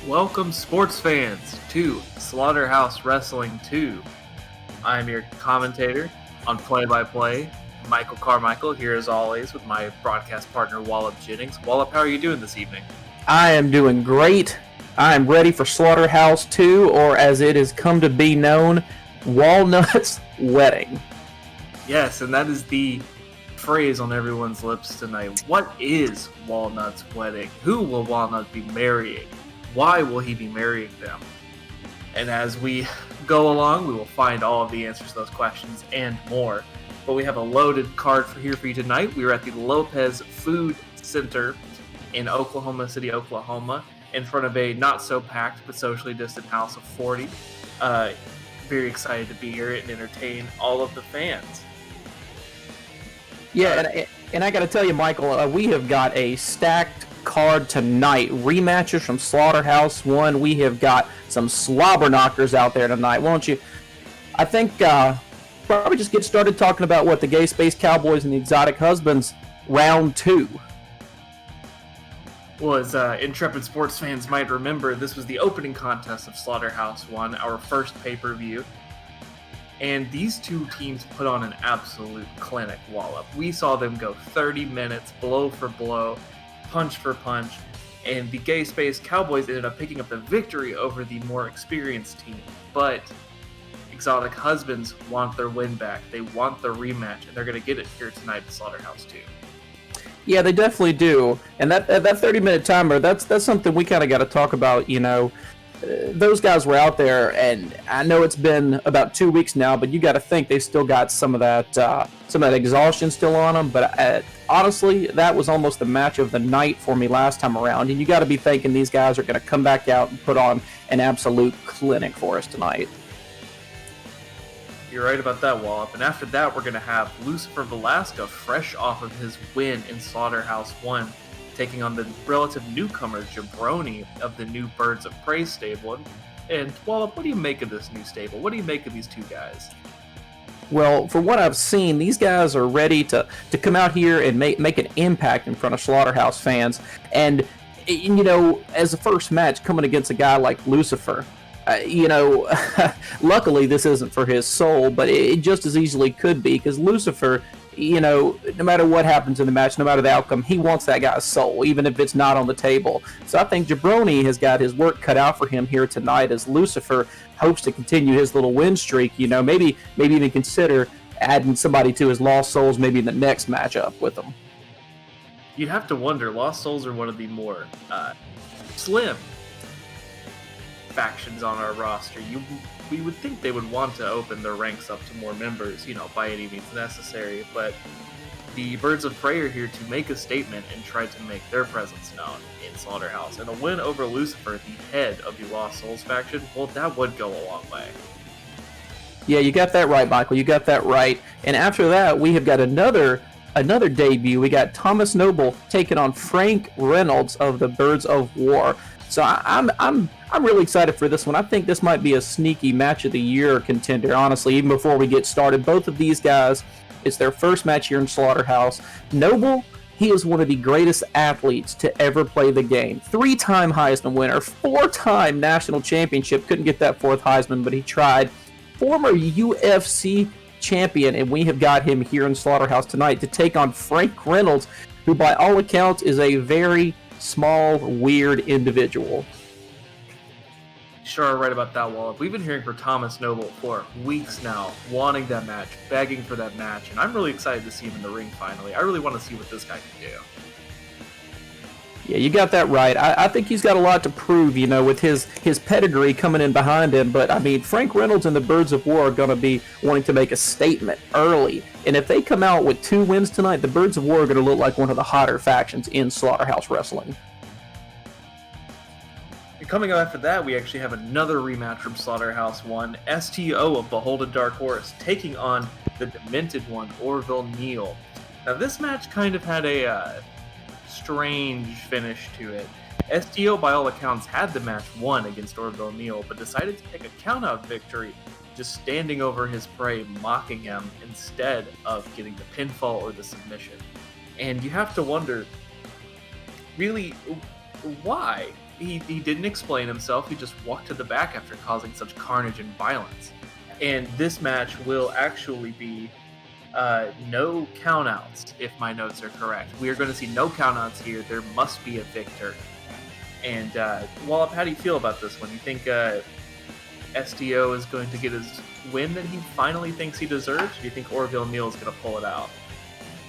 Welcome, sports fans, to Slaughterhouse Wrestling 2. I'm your commentator on Play-by-Play, Michael Carmichael, here as always with my broadcast partner, Wallop Jennings. Wallop, how are you doing this evening? I am doing great. I am ready for Slaughterhouse 2, or as it has come to be known, Walnut's wedding. Yes, and that is the phrase on everyone's lips tonight. What is Walnut's wedding? Who will Walnut be marrying? Why will he be marrying them? And as we go along, we will find all of the answers to those questions and more. But we have a loaded card for you tonight. We are at the Lopez Food Center in Oklahoma City, Oklahoma, in front of a not-so-packed but socially distant house of 40. Very excited to be here and entertain all of the fans. Yeah, and I got to tell you, Michael, we have got a stacked card tonight. Rematches from Slaughterhouse 1. We have got some slobber knockers out there tonight, won't you? I think probably just get started talking about what the Gay Space Cowboys and the Exotic Husbands round 2. Well, as intrepid sports fans might remember, this was the opening contest of Slaughterhouse 1, our first pay-per-view. And these two teams put on an absolute clinic, Wallop. We saw them go 30 minutes, blow for blow, punch for punch, and the Gay Space Cowboys ended up picking up the victory over the more experienced team. But Exotic Husbands want their win back. They want the rematch, and they're going to get it here tonight at Slaughterhouse 2. Yeah, they definitely do. And that 30-minute timer, that's something we kind of got to talk about, you know. Those guys were out there, and I know it's been about 2 weeks now, but you got to think they've still got some of that exhaustion still on them. But honestly, that was almost the match of the night for me last time around, and you got to be thinking these guys are going to come back out and put on an absolute clinic for us tonight. You're right about that, Wallop. And after that, we're going to have Lucifer Velasquez, fresh off of his win in Slaughterhouse 1, taking on the relative newcomer Jabroni of the new Birds of Prey stable. And Wallop, what do you make of this new stable? What do you make of these two guys? Well, for what I've seen, these guys are ready to come out here and make an impact in front of Slaughterhouse fans. And, you know, as a first match coming against a guy like Lucifer, luckily this isn't for his soul, but it just as easily could be, because Lucifer, you know, no matter what happens in the match, no matter the outcome, he wants that guy's soul, even if it's not on the table. So I think Jabroni has got his work cut out for him here tonight as Lucifer hopes to continue his little win streak. You know, maybe even consider adding somebody to his Lost Souls maybe in the next matchup with him. You'd have to wonder, Lost Souls are one of the more slim factions on our roster. We would think they would want to open their ranks up to more members, you know, by any means necessary, but the Birds of Prey are here to make a statement and try to make their presence known in Slaughterhouse. And a win over Lucifer, the head of the Lost Souls faction, well, that would go a long way. Yeah, you got that right, Michael. You got that right. And after that, we have got another debut. We got Thomas Noble taking on Frank Reynolds of the Birds of War. So I'm really excited for this one. I think this might be a sneaky match of the year contender, honestly, even before we get started. Both of these guys, it's their first match here in Slaughterhouse. Noble, he is one of the greatest athletes to ever play the game. 3-time Heisman winner, 4-time national championship. Couldn't get that 4th Heisman, but he tried. Former UFC champion, and we have got him here in Slaughterhouse tonight to take on Frank Reynolds, who by all accounts is a very small, weird individual. Sure, right about that, Wallop. We've been hearing for Thomas Noble for weeks now, wanting that match, begging for that match, and I'm really excited to see him in the ring finally. I really want to see what this guy can do. Yeah, you got that right. I think he's got a lot to prove, you know, with his pedigree coming in behind him. But, I mean, Frank Reynolds and the Birds of War are going to be wanting to make a statement early. And if they come out with 2 wins tonight, the Birds of War are going to look like one of the hotter factions in Slaughterhouse Wrestling. And coming up after that, we actually have another rematch from Slaughterhouse 1. STO of Beholden Dark Horse taking on the Demented one, Orville Neal. Now, this match kind of had a strange finish to it. STO, by all accounts, had the match won against Orville Neal, but decided to take a countout victory, just standing over his prey, mocking him, instead of getting the pinfall or the submission. And you have to wonder, really, why? he didn't explain himself. He just walked to the back after causing such carnage and violence. And this match will actually be no countouts, if my notes are correct. We are going to see no countouts here. There must be a victor. And Wallop, how do you feel about this one? You think SDO is going to get his win that he finally thinks he deserves? Or do you think Orville Neal is going to pull it out?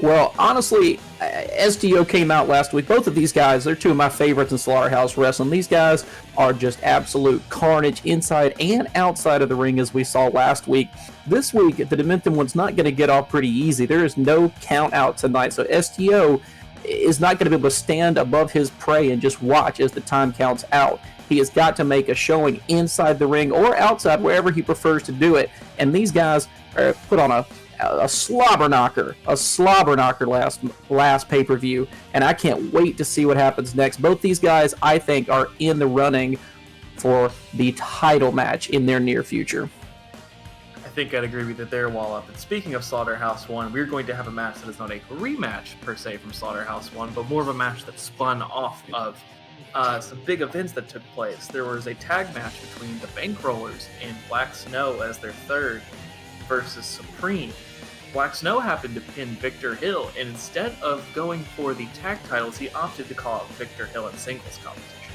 Well, honestly, SDO came out last week. Both of these guys, they're two of my favorites in Slaughterhouse Wrestling. These guys are just absolute carnage inside and outside of the ring, as we saw last week. This week, the Demented one's not going to get off pretty easy. There is no count out tonight, so SDO is not going to be able to stand above his prey and just watch as the time counts out. He has got to make a showing inside the ring or outside, wherever he prefers to do it. And these guys are put on a slobber knocker last pay-per-view, and I can't wait to see what happens next. Both these guys, I think, are in the running for the title match in their near future. I think I'd agree with you there, Wallop. And speaking of Slaughterhouse 1, we're going to have a match that is not a rematch, per se, from Slaughterhouse 1, but more of a match that spun off of some big events that took place. There was a tag match between the Bankrollers and Black Snow as their third versus Supreme. Black Snow happened to pin Victor Hill, and instead of going for the tag titles, he opted to call out Victor Hill in singles competition.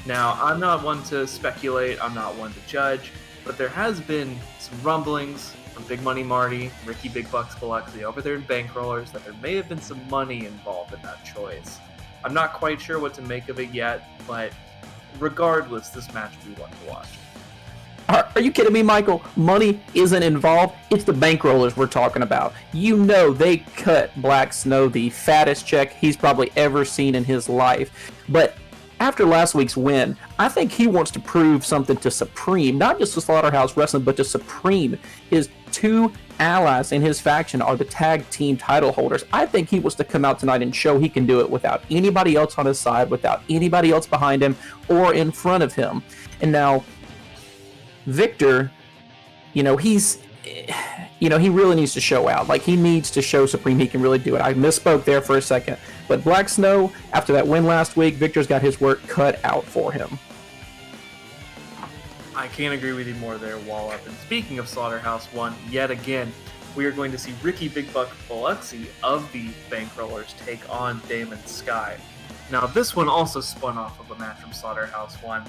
Now, I'm not one to speculate, I'm not one to judge, but there has been some rumblings from Big Money Marty, Ricky Big Bucks Biloxi over there in Bankrollers that there may have been some money involved in that choice. I'm not quite sure what to make of it yet, but regardless, this match will be one to watch. Are you kidding me, Michael? Money isn't involved. It's the Bankrollers we're talking about. You know they cut Black Snow the fattest check he's probably ever seen in his life. But after last week's win, I think he wants to prove something to Supreme, not just to Slaughterhouse Wrestling, but to Supreme. His two allies in his faction are the tag team title holders. I think he wants to come out tonight and show he can do it without anybody else on his side, without anybody else behind him or in front of him. And now Victor, he really needs to show out. Like, he needs to show Supreme he can really do it. I misspoke there for a second. But Black Snow, after that win last week, Victor's got his work cut out for him. I can't agree with you more there, Wallop. And speaking of Slaughterhouse 1, yet again, we are going to see Ricky Big Buck Biloxi of the Bankrollers take on Damon Sky. Now, this one also spun off of a match from Slaughterhouse 1.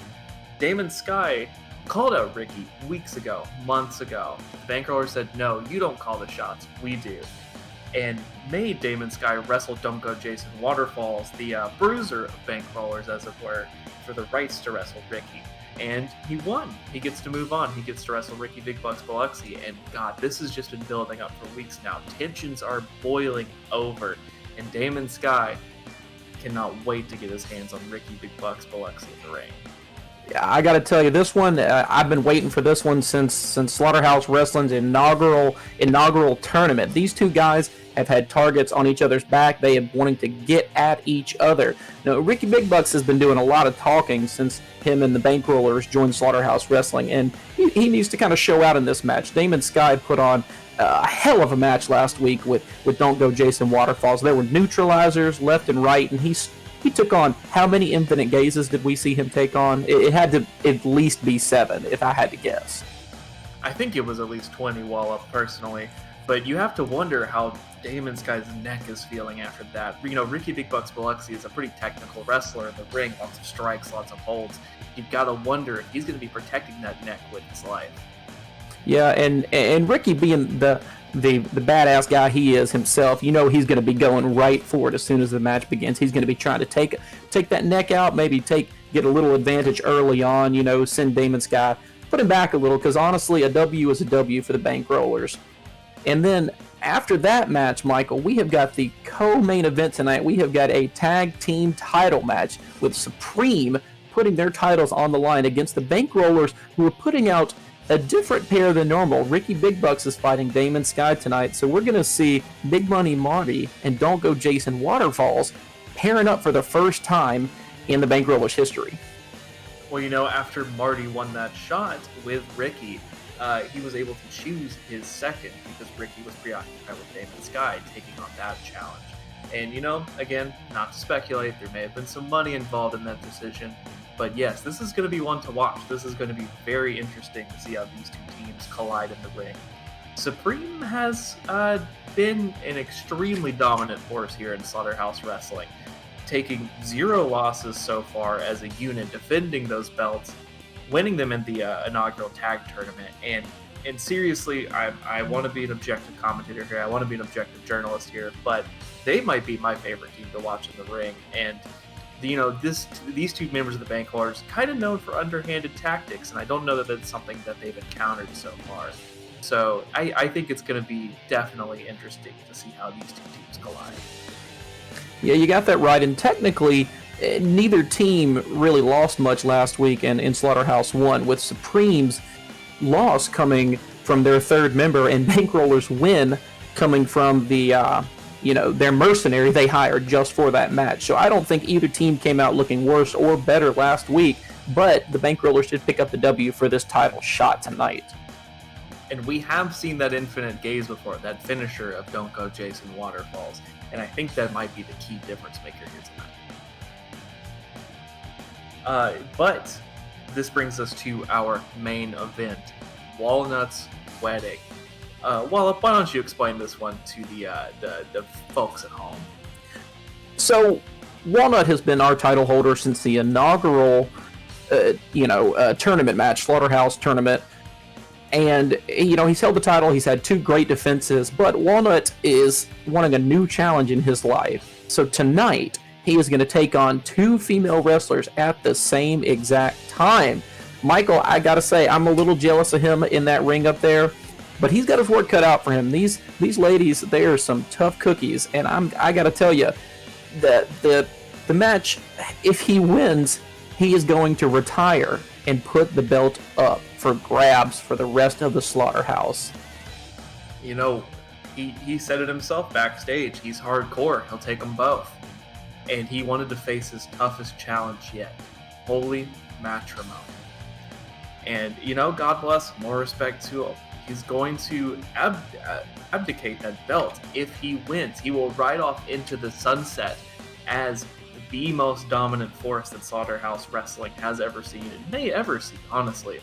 Damon Sky called out Ricky weeks ago, months ago. The Bankrollers said, no, you don't call the shots, we do. And made Damon Sky wrestle Don't Go Jason Waterfalls, the bruiser of Bankrollers, as it were, for the rights to wrestle Ricky. And he won. He gets to move on. He gets to wrestle Ricky Big Bucks Biloxi. And God, this has just been building up for weeks now. Tensions are boiling over. And Damon Sky cannot wait to get his hands on Ricky Big Bucks Biloxi in the ring. I got to tell you, this one, I've been waiting for this one since Slaughterhouse Wrestling's inaugural tournament. These two guys have had targets on each other's back. They have wanting to get at each other. Now, Ricky Big Bucks has been doing a lot of talking since him and the Bankrollers joined Slaughterhouse Wrestling, and he needs to kind of show out in this match. Damon Sky put on a hell of a match last week with Don't Go Jason Waterfalls. There were neutralizers left and right, and he took on, how many Infinite Gazes did we see him take on? It had to at least be 7, if I had to guess. I think it was at least 20, Wallop, personally. But you have to wonder how Damon Sky's neck is feeling after that. Ricky Big Bucks Biloxi is a pretty technical wrestler in the ring, lots of strikes, lots of holds. You've got to wonder if he's going to be protecting that neck with his life. Yeah, and Ricky, being the badass guy he is himself, he's going to be going right for it as soon as the match begins. He's going to be trying to take that neck out, maybe get a little advantage early on, send Damon Sky, put him back a little, because honestly, a W is a W for the Bankrollers. And then after that match, Michael, we have got the co-main event tonight. We have got a tag team title match with Supreme putting their titles on the line against the Bankrollers, who are putting out a different pair than normal. Ricky Big Bucks is fighting Damon Sky tonight, so we're going to see Big Money Marty and Don't Go Jason Waterfalls pairing up for the first time in the Bankrollers history. Well, after Marty won that shot with Ricky, he was able to choose his second because Ricky was preoccupied with Damon Sky taking on that challenge. And, again, not to speculate, there may have been some money involved in that decision. But yes, this is going to be one to watch. This is going to be very interesting to see how these two teams collide in the ring. Supreme has been an extremely dominant force here in Slaughterhouse Wrestling, taking 0 losses so far as a unit, defending those belts, winning them in the inaugural tag tournament. And seriously, I want to be an objective commentator here. I want to be an objective journalist here, but they might be my favorite team to watch in the ring. And these two members of the Bank Holders kind of known for underhanded tactics, and I don't know that that's something that they've encountered so far. So I think it's going to be definitely interesting to see how these two teams collide. Yeah, you got that right. And technically, neither team really lost much last week in Slaughterhouse 1, with Supreme's loss coming from their third member and Bankroller's win coming from their mercenary they hired just for that match. So I don't think either team came out looking worse or better last week, but the Bankrollers did pick up the W for this title shot tonight. And we have seen that infinite gaze before, that finisher of Don't Go Jason Waterfalls. And I think that might be the key difference maker here tonight. But this brings us to our main event, Walnut's wedding. Walnut, why don't you explain this one to the folks at home? So, Walnut has been our title holder since the inaugural, tournament match, Slaughterhouse tournament. And, he's held the title, he's had 2 great defenses, but Walnut is wanting a new challenge in his life. So tonight, he is going to take on 2 female wrestlers at the same exact time. Michael, I gotta say, I'm a little jealous of him in that ring up there, but he's got his work cut out for him. These ladies, they are some tough cookies, and I gotta tell you, that the match, if he wins, he is going to retire and put the belt up for grabs for the rest of the Slaughterhouse. He said it himself backstage. He's hardcore. He'll take them both. And he wanted to face his toughest challenge yet. Holy matrimony. And, God bless, more respect to him. He's going to abdicate that belt. If he wins, he will ride off into the sunset as the most dominant force that Slaughterhouse Wrestling has ever seen and may ever see, honestly.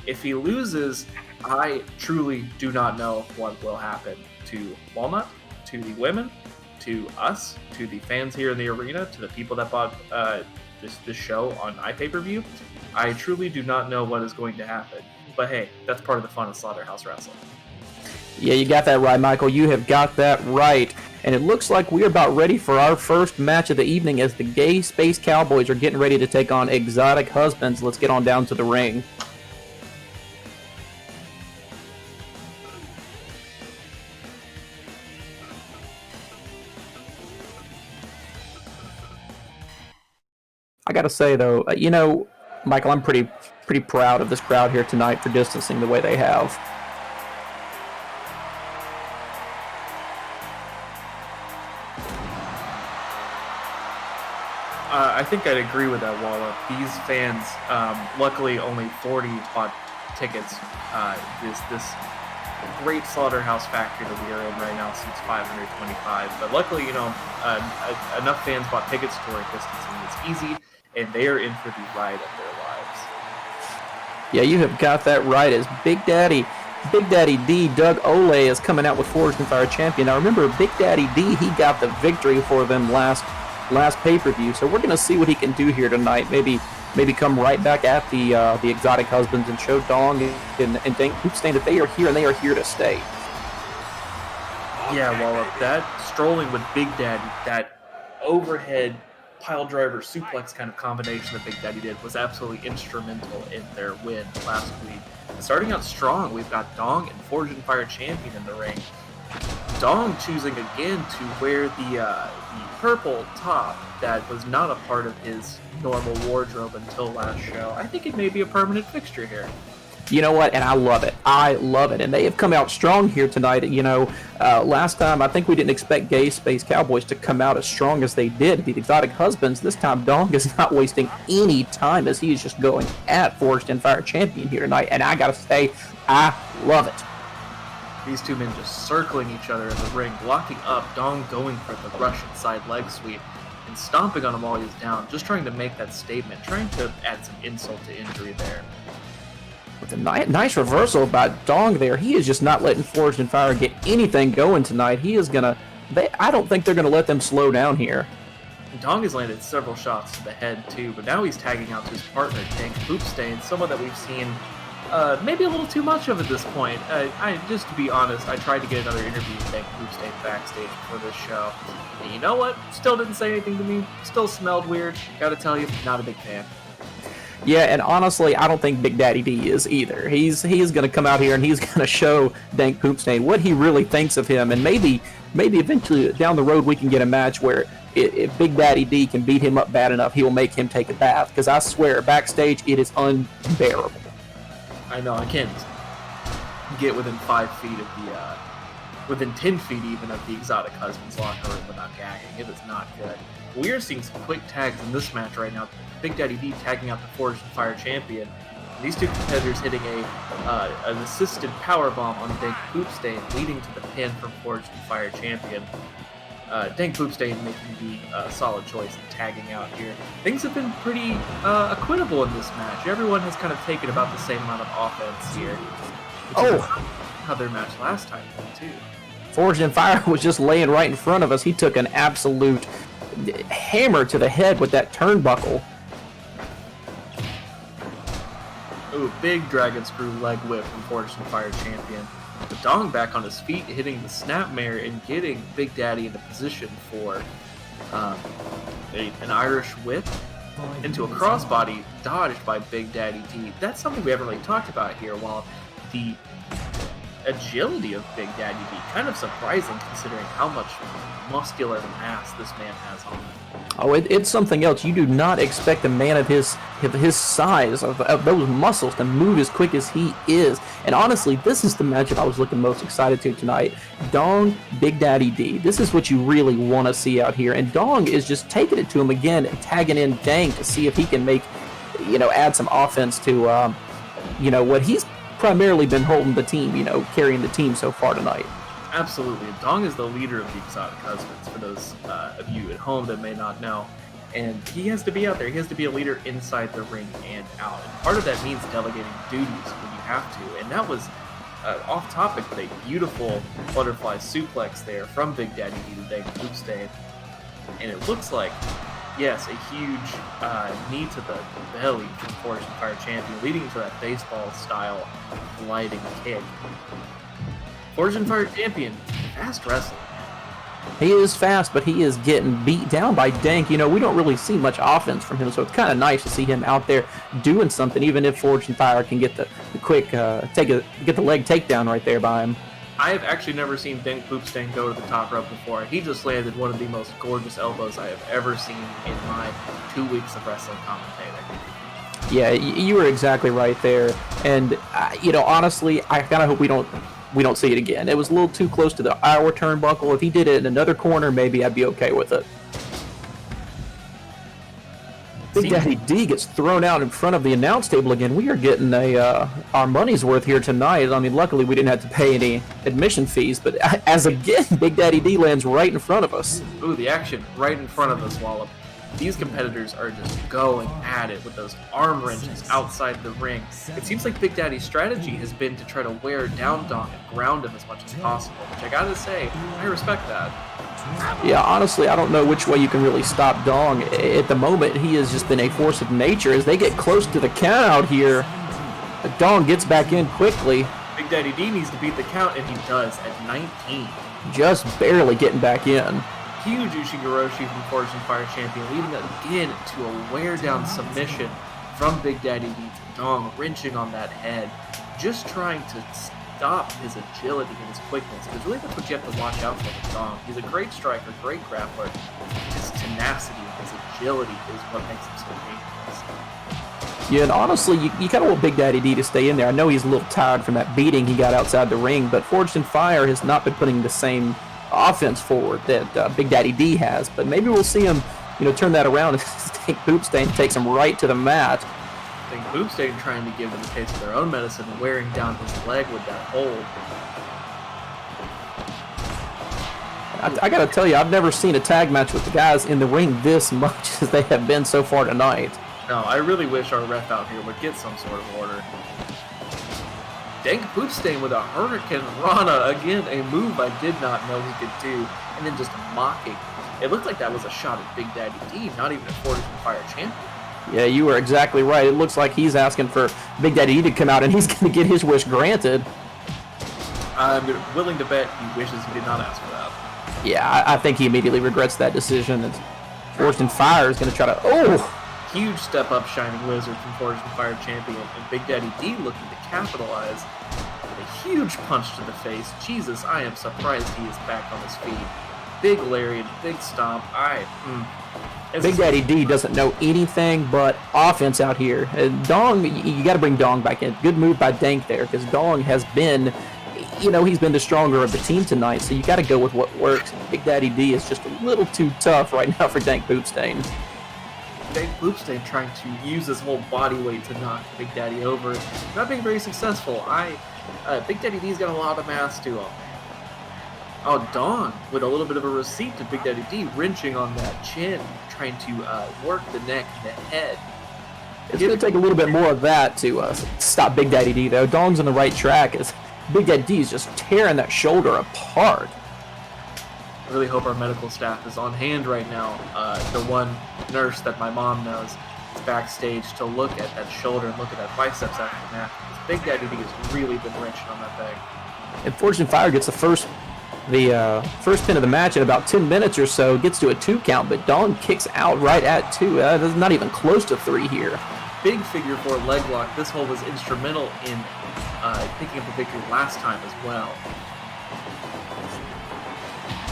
If he loses, I truly do not know what will happen to Walnut, to the women, to us, to the fans here in the arena, to the people that bought this show on iPay-per-view. I truly do not know what is going to happen. But hey, that's part of the fun of Slaughterhouse Wrestling. Yeah, you got that right, Michael. You have got that right. And it looks like we're about ready for our first match of the evening as the Gay Space Cowboys are getting ready to take on Exotic Husbands. Let's get on down to the ring. I gotta say, though, Michael, I'm pretty proud of this crowd here tonight for distancing the way they have. I think I'd agree with that, Walnut. These fans, luckily only 40 bought tickets. This great slaughterhouse factory that we are in right now seats 525. But luckily, enough fans bought tickets to where distancing is easy, and they are in for the ride of their lives. Yeah, you have got that right. As Big Daddy D, Doug Ole, is coming out with Forged and Fire Champion. Now remember, Big Daddy D, he got the victory for them last pay-per-view, so we're going to see what he can do here tonight. Maybe come right back at the Exotic Husbands and show Dong and Hoopstain that they are here and they are here to stay. Yeah, well, that strolling with Big Daddy, that overhead pile driver suplex kind of combination that Big Daddy did was absolutely instrumental in their win last week. And starting out strong, we've got Dong and Forged and Fire Champion in the ring. Dong choosing again to wear the purple top that was not a part of his normal wardrobe until last show. I think it may be a permanent fixture here. You know what? And I love it. And they have come out strong here tonight. Last time, I think we didn't expect Gay Space Cowboys to come out as strong as they did. The Exotic Husbands, this time Dong is not wasting any time as he is just going at Forged and Fire Champion here tonight. And I gotta say, I love it. These two men just circling each other in the ring, blocking up, Dong going for the Russian side leg sweep. and stomping on him while he's down, just trying to make that statement, trying to add some insult to injury there. With a nice reversal by Dong there. He is just not letting Forged in Fire get anything going tonight. He is going to... I don't think they're going to let them slow down here. Dong has landed several shots to the head too, but now he's tagging out to his partner, Dank Poopstain, someone that we've seen maybe a little too much of at this point. Just to be honest, I tried to get another interview with Dank Poopstain backstage for this show. And you know what? Still didn't say anything to me. Still smelled weird. Gotta tell you, not a big fan. Yeah, and honestly, I don't think Big Daddy D is either. He's going to come out here and he's going to show Dank Poopstain what he really thinks of him, and maybe eventually down the road we can get a match where if Big Daddy D can beat him up bad enough, he will make him take a bath. Because I swear, backstage it is unbearable. I know, I can't get within 5 feet of the, within 10 feet even of the Exotic Husband's locker room without gagging. It is not good. We are seeing some quick tags in this match right now. Big Daddy D tagging out the Forged in Fire champion. These two competitors hitting an assisted powerbomb on Dank Poopstain, leading to the pin from Forged in Fire champion. Dank Poopstain making the solid choice in tagging out here. Things have been pretty equitable in this match. Everyone has kind of taken about the same amount of offense here. How their match last time too. Forged in Fire was just laying right in front of us. He took an absolute hammer to the head with that turnbuckle. Ooh, big dragon screw leg whip from Forged in Fire champion. The Dong back on his feet, hitting the snapmare and getting Big Daddy into position for an Irish whip into a crossbody dodged by Big Daddy D. That's something we haven't really talked about here. While the agility of Big Daddy D, kind of surprising considering how much muscular mass this man has on him. Oh, it's something else. You do not expect a man of his size, of those muscles, to move as quick as he is. And honestly, this is the matchup I was looking most excited to tonight. Dong, Big Daddy D. This is what you really want to see out here. And Dong is just taking it to him again and tagging in Dang to see if he can make, add some offense to, what he's primarily been holding the team, carrying the team so far tonight. Absolutely. Dong is the leader of the Exotic Husbands, for those of you at home that may not know. And he has to be out there. He has to be a leader inside the ring and out. And part of that means delegating duties when you have to. And that was off topic, but a beautiful butterfly suplex there from Big Daddy D to Dank Poopstain. And it looks like, yes, a huge knee to the belly from Forged in Fire champion, leading to that baseball-style gliding kick. Forged in Fire champion, fast wrestling. He is fast, but he is getting beat down by Dank. We don't really see much offense from him, so it's kind of nice to see him out there doing something, even if Forged in Fire can get the quick get the leg takedown right there by him. I have actually never seen Dank Poopstain go to the top rope before. He just landed one of the most gorgeous elbows I have ever seen in my 2 weeks of wrestling commentating. Yeah, you were exactly right there. And, honestly, I kind of hope we don't see it again. It was a little too close to our turnbuckle. If he did it in another corner, maybe I'd be okay with it. Big Daddy D gets thrown out in front of the announce table again. We are getting our money's worth here tonight. I mean, luckily we didn't have to pay any admission fees, but as again, Big Daddy D lands right in front of us. Ooh, the action right in front of us, Wallop. These competitors are just going at it with those arm wrenches outside the ring. It seems like Big Daddy's strategy has been to try to wear down Dong and ground him as much as possible, which I gotta say, I respect that. Yeah, honestly, I don't know which way you can really stop Dong. At the moment, he has just been a force of nature. As they get close to the count out here, Dong gets back in quickly. Big Daddy D needs to beat the count, and he does at 19. Just barely getting back in. Huge Ushigoroshi from Forged in Fire champion, leading again to a wear-down submission from Big Daddy D to Dong, wrenching on that head, just trying to stop his agility and his quickness, because really that's what you have to watch out for with Dong. He's a great striker, great grappler. His tenacity and his agility is what makes him so dangerous. Yeah, and honestly, you kind of want Big Daddy D to stay in there. I know he's a little tired from that beating he got outside the ring, but Forged in Fire has not been putting the same offense forward that Big Daddy D has. But maybe we'll see him, turn that around and take Poopstain, takes him right to the mat. I think Poopstain trying to give them a taste of their own medicine and wearing down his leg with that hold. I gotta tell you, I've never seen a tag match with the guys in the ring this much as they have been so far tonight. No, I really wish our ref out here would get some sort of order. Dank Poopstain with a Hurricane Rana. Again, a move I did not know he could do. And then just mocking. It looked like that was a shot at Big Daddy D, not even a Fortune Fire champion. Yeah, you were exactly right. It looks like he's asking for Big Daddy D to come out and he's going to get his wish granted. I'm willing to bet he wishes he did not ask for that. Yeah, I think he immediately regrets that decision. And Fortune Fire is going to try to... Oh! Huge step up Shining Wizard from Fortune Fire champion. And Big Daddy D looking to capitalize with a huge punch to the face. Jesus, I am surprised he is back on his feet. Big lariat, big stomp. Big Daddy D doesn't know anything but offense out here. Dong, you got to bring Dong back in. Good move by Dank there, because Dong has been, he's been the stronger of the team tonight, so you got to go with what works. Big Daddy D is just a little too tough right now for Dank Poopstain. Dank Poopstain trying to use his whole body weight to knock Big Daddy over. Not being very successful. Big Daddy D's got a lot of mass to him. Oh, Dong with a little bit of a receipt to Big Daddy D, wrenching on that chin, trying to work the neck and the head. It's going to take a little bit more of that to stop Big Daddy D, though. Dong's on the right track as Big Daddy D is just tearing that shoulder apart. I really hope our medical staff is on hand right now. The one nurse that my mom knows is backstage to look at that shoulder and look at that biceps after the match. Big Daddy D has really been wrenching on that thing. And Fortune Fire gets the first pin of the match in about 10 minutes or so, gets to a 2 count, but Dong kicks out right at 2. That's not even close to 3 here. Big figure 4 leg lock. This one was instrumental in picking up the victory last time as well.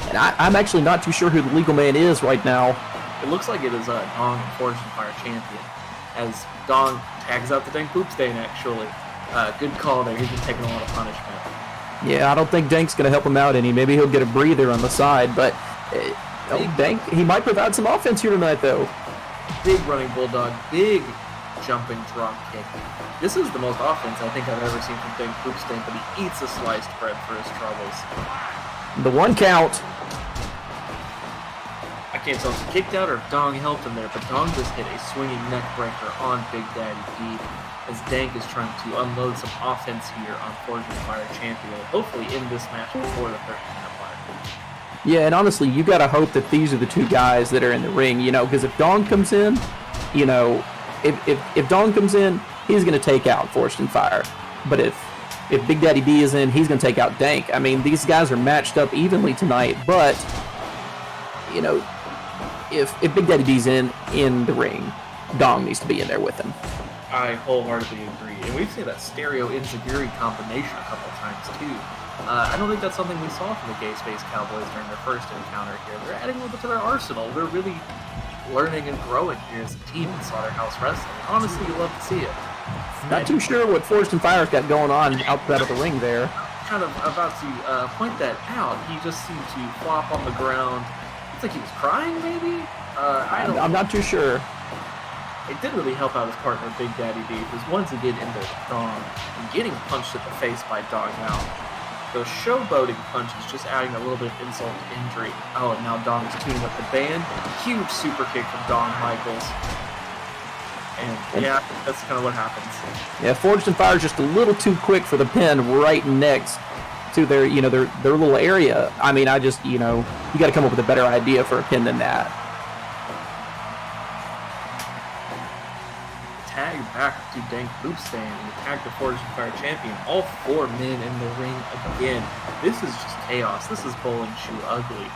And I'm actually not too sure who the legal man is right now. It looks like it is Dong, Fortune Fire champion, as Dong tags out the Dank Poopstain, actually. Good call there. He's been taking a lot of punishment. Yeah, I don't think Dank's going to help him out any. Maybe he'll get a breather on the side, but Dank, he might provide some offense here tonight, though. Big running bulldog, big jumping drop kick. This is the most offense I think I've ever seen from Dank Poopstain, but he eats a sliced bread for his troubles. The 1 count. I can't tell if he kicked out or if Dong helped him there, but Dong just hit a swinging neck breaker on Big Daddy D, as Dank is trying to unload some offense here on Fortune Fire champion, hopefully in this match before the 13-minute mark. Yeah, and honestly, you got to hope that these are the 2 guys that are in the ring, because if Dong comes in, if Dong comes in, he's going to take out Fortune Fire. But if Big Daddy D is in, he's going to take out Dank. I mean, these guys are matched up evenly tonight, but, if Big Daddy D's in the ring, Dong needs to be in there with him. I wholeheartedly agree. And we've seen that stereo Inzaguri combination a couple times, too. I don't think that's something we saw from the Gay Space Cowboys during their first encounter here. They're adding a little bit to their arsenal. They're really learning and growing here as a team in Slaughterhouse Wrestling. Honestly, you love to see it. Not too sure what Fortune Fire's got going on outside of the ring there. Kind of about to point that out. He just seemed to flop on the ground. It's like he was crying, maybe? I'm not too sure. It did really help out his partner, Big Daddy D, who's once again in there with Dong and getting punched at the face by Dog now. Those showboating punches just adding a little bit of insult to injury. Oh, and now Dong is tuning up the band. Huge super kick from Dong Michaels. And yeah, that's kind of what happens. Yeah, Forged and Fire just a little too quick for the pin right next to their little area. I mean, you got to come up with a better idea for a pin than that. Tag back to Dank Poopstain and tag the Forged and Fire champion. All 4 men in the ring again. This is just chaos. This is bowling shoe ugly.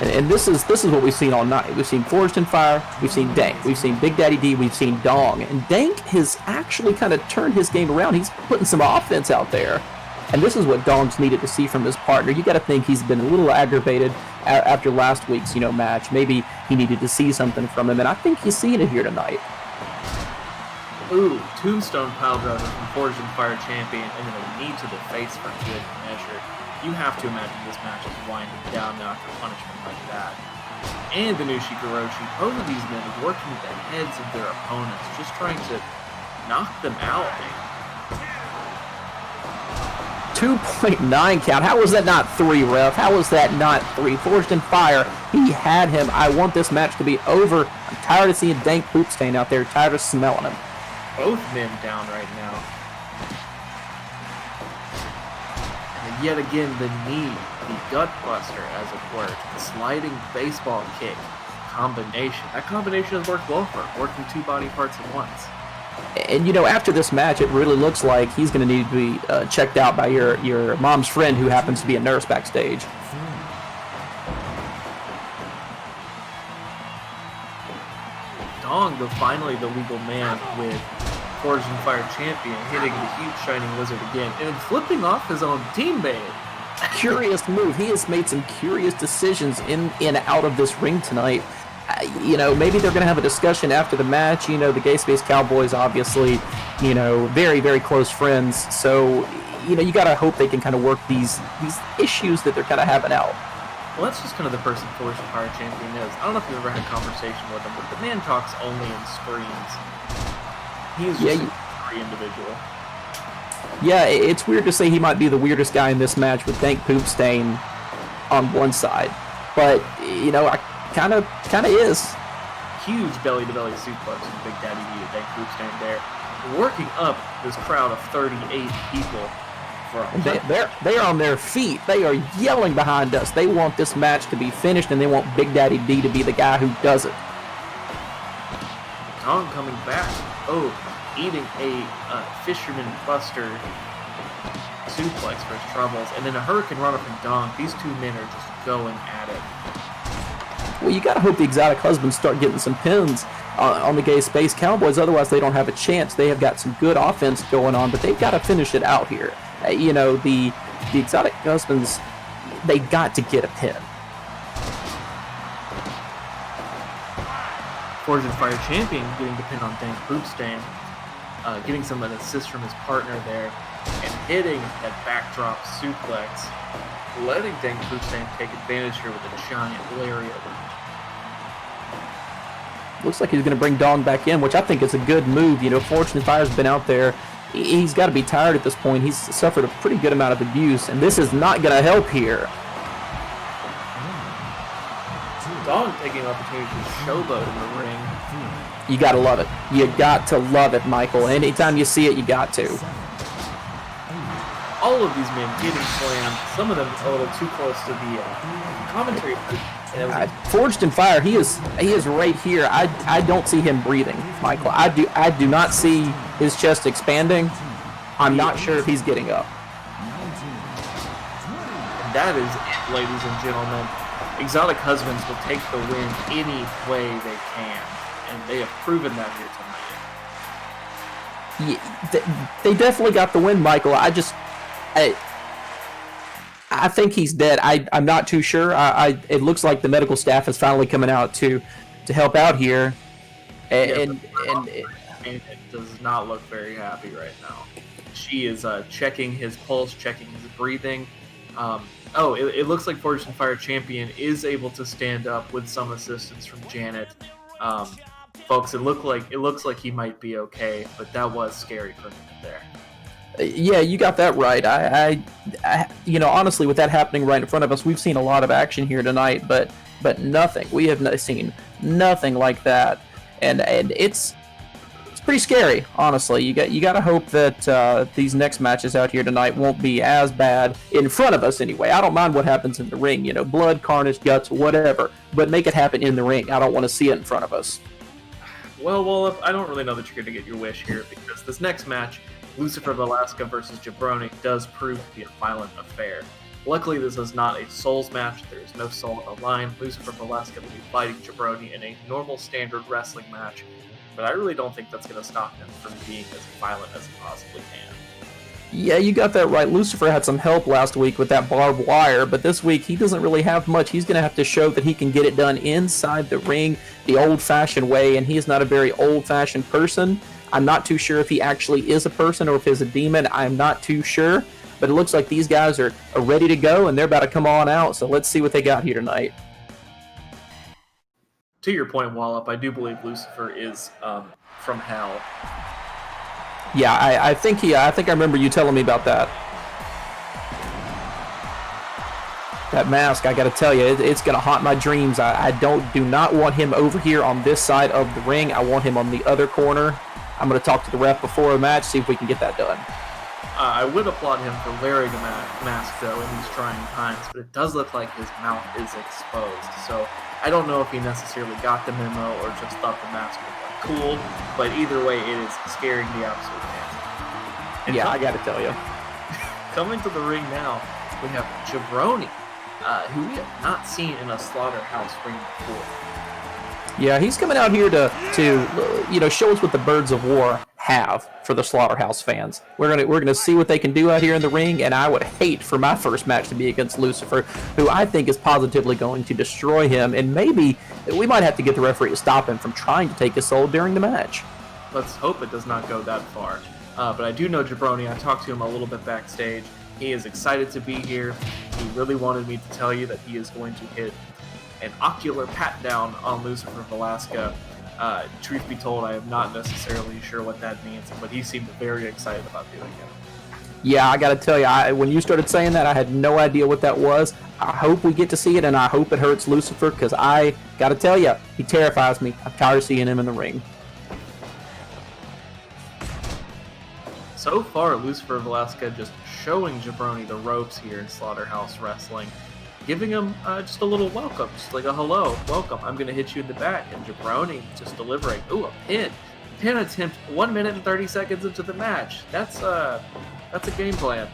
And this is what we've seen all night. We've seen Forged and Fire, we've seen Dank, we've seen Big Daddy D, we've seen Dong. And Dank has actually kind of turned his game around. He's putting some offense out there. And this is what Dong's needed to see from his partner. You got to think he's been a little aggravated after last week's, match. Maybe he needed to see something from him, and I think he's seeing it here tonight. Ooh, tombstone piledriver from Forged and Fire champion, and then a knee to the face for good measure. You have to imagine this match is winding down now after punishment like that. And the Nushikoroshi, both of these men are working the heads of their opponents, just trying to knock them out, man. 2.9 count. How was that not 3, ref? How was that not 3? Forged in Fire, he had him. I want this match to be over. I'm tired of seeing Dank Poopstain out there, tired of smelling him. Both men down right now. And yet again, the knee, the gut buster, as it were, the sliding baseball kick combination. That combination has worked well for him, working 2 body parts at once. And, after this match, it really looks like he's going to need to be checked out by your mom's friend who happens to be a nurse backstage. Dong, finally the legal man with Forged in Fire champion, hitting the huge Shining Wizard again, and then flipping off his own teammate. Curious move. He has made some curious decisions in and out of this ring tonight. Maybe they're going to have a discussion after the match. The Gay Space Cowboys, obviously, very, very close friends. So, you got to hope they can kind of work these issues that they're kind of having out. Well, that's just kind of the person Forged in Fire champion is. I don't know if you've ever had a conversation with him, but the man talks only in screams. He's just a scary individual. Yeah, it's weird to say he might be the weirdest guy in this match with Dank Poopstain on one side. But, I kind of is. Huge belly-to-belly suplex from Big Daddy V to Dank Poopstain there. Working up this crowd of 38 people. They're on their feet. They are yelling behind us. They want this match to be finished, and they want Big Daddy D to be the guy who does it. Dong coming back. Oh, eating a Fisherman Buster suplex for his troubles, and then a Hurricane Runner from Dong. These 2 men are just going at it. Well, you got to hope the Exotic Husbands start getting some pins on the Gay Space Cowboys. Otherwise, they don't have a chance. They have got some good offense going on, but they've got to finish it out here. The Exotic Husbands, they got to get a pin. Forged in Fire champion getting the pin on Dank Poopstain, getting some of an assist from his partner there, and hitting that backdrop suplex, letting Dank Poopstain take advantage here with a giant lariat. Looks like he's going to bring Dong back in, which I think is a good move. Forged in Fire's been out there. He's got to be tired at this point. He's suffered a pretty good amount of abuse, and this is not going to help here. Dong taking an opportunity to showboat in the ring. You got to love it. You got to love it, Michael. Anytime you see it, you got to. All of these men getting slammed, some of them a little too close to the commentary. Forged in Fire, he is right here. I don't see him breathing, Michael. I do not see his chest expanding. I'm not sure if he's getting up. And that is it, ladies and gentlemen. Exotic Husbands will take the win any way they can, and they have proven that here tonight. Yeah, they definitely got the win, Michael. I think he's dead. I'm not too sure. It looks like the medical staff is finally coming out to help out here, and it does not look very happy right now. She is checking his pulse, checking his breathing. It looks like Forged in Fire champion is able to stand up with some assistance from Janet. Folks, it looks like he might be okay, but that was scary for him there. Yeah, you got that right. I honestly, with that happening right in front of us, we've seen a lot of action here tonight, but nothing. We have seen nothing like that, and it's pretty scary, honestly. You got to hope that these next matches out here tonight won't be as bad in front of us anyway. I don't mind what happens in the ring, blood, carnage, guts, whatever, but make it happen in the ring. I don't want to see it in front of us. Well, I don't really know that you're going to get your wish here, because this next match, Lucifer Velasca versus Jabroni, does prove to be a violent affair. Luckily, this is not a Souls match. There is no soul on the line. Lucifer Velasca will be fighting Jabroni in a normal standard wrestling match, but I really don't think that's going to stop him from being as violent as he possibly can. Yeah, you got that right. Lucifer had some help last week with that barbed wire, but this week he doesn't really have much. He's going to have to show that he can get it done inside the ring the old-fashioned way, and he is not a very old-fashioned person. I'm not too sure if he actually is a person or if he's a demon. I'm not too sure, but it looks like these guys are ready to go, and they're about to come on out, so let's see what they got here tonight. To your point, Wallop, I do believe Lucifer is from hell. Yeah, I think I remember you telling me about that. That mask, I got to tell you, it's going to haunt my dreams. I do not want him over here on this side of the ring. I want him on the other corner. I'm going to talk to the ref before a match, see if we can get that done. I would applaud him for wearing a mask, though, in these trying times, but it does look like his mouth is exposed. So I don't know if he necessarily got the memo or just thought the mask would look cool, but either way, it is scaring the absolute pants. Yeah, I got to tell you. Coming to the ring now, we have Jabroni, who we have not seen in a Slaughterhouse ring before. Yeah, he's coming out here to show us what the Birds of War have for the Slaughterhouse fans. We're gonna see what they can do out here in the ring, and I would hate for my first match to be against Lucifer, who I think is positively going to destroy him, and maybe we might have to get the referee to stop him from trying to take his soul during the match. Let's hope it does not go that far. But I do know Jabroni. I talked to him a little bit backstage. He is excited to be here. He really wanted me to tell you that he is going to hit an ocular pat down on Lucifer Velasquez. Truth be told, I am not necessarily sure what that means, but he seemed very excited about doing it. Yeah, I got to tell you, when you started saying that, I had no idea what that was. I hope we get to see it, and I hope it hurts Lucifer, because I got to tell you, he terrifies me. I'm tired of seeing him in the ring. So far, Lucifer Velasquez just showing Jabroni the ropes here in Slaughterhouse Wrestling, giving him just a little welcome, just like a hello, welcome, I'm going to hit you in the back, and Jabroni just delivering, ooh, a pin. Pin attempt 1 minute and 30 seconds into the match. That's a game plan.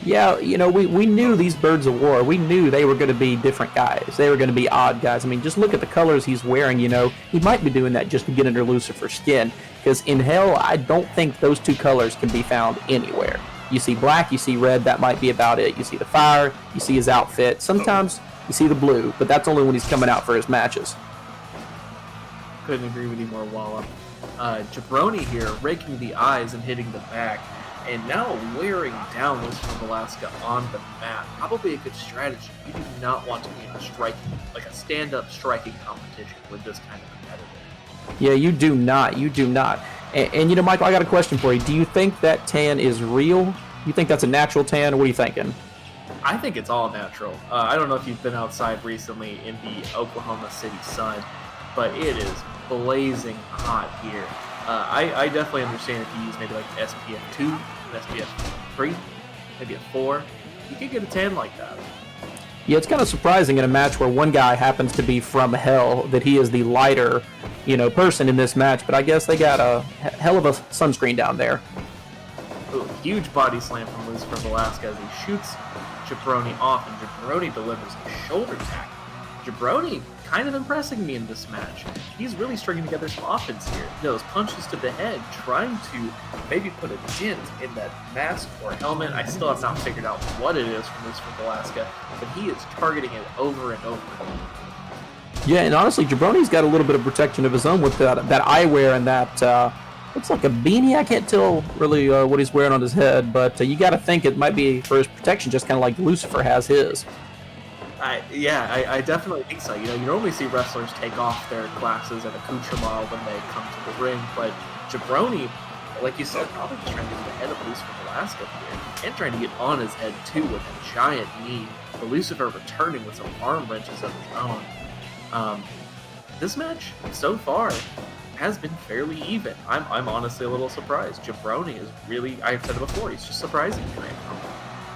Yeah, we knew these Birds of War. We knew they were going to be different guys. They were going to be odd guys. I mean, just look at the colors he's wearing, He might be doing that just to get under Lucifer's skin. Because in hell, I don't think those two colors can be found anywhere. You see black, you see red, that might be about it. You see the fire, you see his outfit. Sometimes you see the blue, but that's only when he's coming out for his matches. Couldn't agree with you more, Wallop. Jabroni here raking the eyes and hitting the back. And now wearing down Lucifer Velasquez on the mat. Probably a good strategy. You do not want to be in a stand-up striking competition with this kind of competitor. Yeah, you do not. You do not. And Michael, I got a question for you. Do you think that tan is real? You think that's a natural tan, or what are you thinking? I think it's all natural. I don't know if you've been outside recently in the Oklahoma City sun, but it is blazing hot here. I definitely understand if you use maybe like SPF 2, an SPF 3, maybe a 4. You could get a tan like that. Yeah, it's kind of surprising in a match where one guy happens to be from hell that he is the lighter, person in this match. But I guess they got a hell of a sunscreen down there. Ooh, huge body slam from Lucifer Velasquez. He shoots Jabroni off, and Jabroni delivers a shoulder tackle. Jabroni kind of impressing me in this match. He's really stringing together some offense here. Those punches to the head, trying to maybe put a dent in that mask or helmet. I still have not figured out what it is from Lucifer Velasquez, but he is targeting it over and over. Yeah, and honestly, Jabroni's got a little bit of protection of his own with that eyewear and that looks like a beanie. I can't tell really what he's wearing on his head, but you got to think it might be for his protection, just kind of like Lucifer has his. I definitely think so. You normally see wrestlers take off their glasses and accoutrement when they come to the ring, but Jabroni, like you said, probably just trying to get the head of Lucifer Velasquez here, and trying to get on his head too with a giant knee. But Lucifer returning with some arm wrenches of his own. This match so far has been fairly even. I'm honestly a little surprised. Jabroni is really, I've said it before, he's just surprising me right now.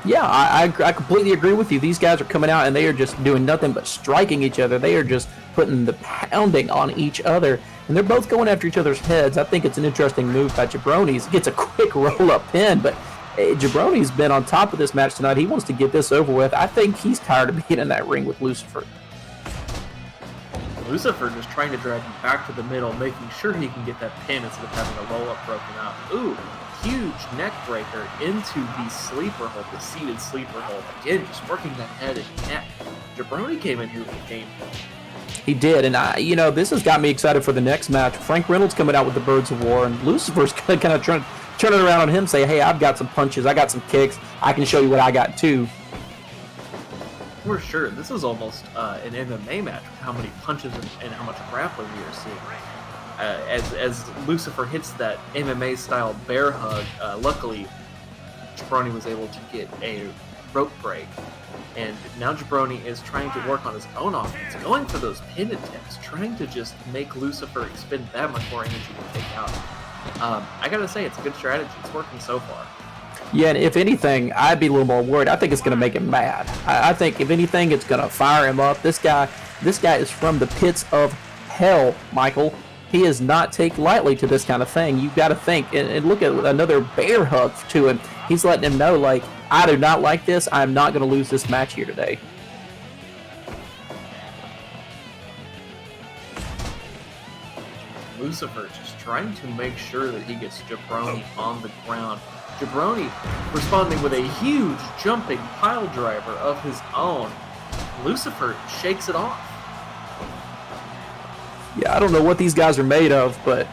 Yeah, I completely agree with you. These guys are coming out and they are just doing nothing but striking each other. They are just putting the pounding on each other, and they're both going after each other's heads. I think it's an interesting move by Jabroni's. He gets a quick roll-up pin, but Jabroni's been on top of this match tonight. He wants to get this over with. I think he's tired of being in that ring with Lucifer. Lucifer just trying to drag him back to the middle, making sure he can get that pin instead of having a roll-up broken up. Ooh, huge neck breaker into the sleeper hold, the seated sleeper hold. Again, just working that head and neck. Jabroni came in here with a game plan. He did, and this has got me excited for the next match. Frank Reynolds coming out with the Birds of War, and Lucifer's kind of trying to turn it around on him, say, hey, I've got some punches, I got some kicks, I can show you what I got too. For sure, this is almost an MMA match with how many punches and how much grappling we are seeing. As Lucifer hits that MMA-style bear hug, luckily, Jabroni was able to get a rope break. And now Jabroni is trying to work on his own offense, going for those pin attempts, trying to just make Lucifer expend that much more energy to take out. I gotta say, it's a good strategy. It's working so far. Yeah, and if anything, I'd be a little more worried. I think it's going to make him mad. I think, if anything, it's going to fire him up. This guy is from the pits of hell, Michael. He is not take lightly to this kind of thing. You've got to think, and look at another bear hug to him. He's letting him know, like, I do not like this. I'm not going to lose this match here today. Lucifer just trying to make sure that he gets Jabroni on the ground. Jabroni responding with a huge jumping pile driver of his own. Lucifer shakes it off. Yeah, I don't know what these guys are made of, but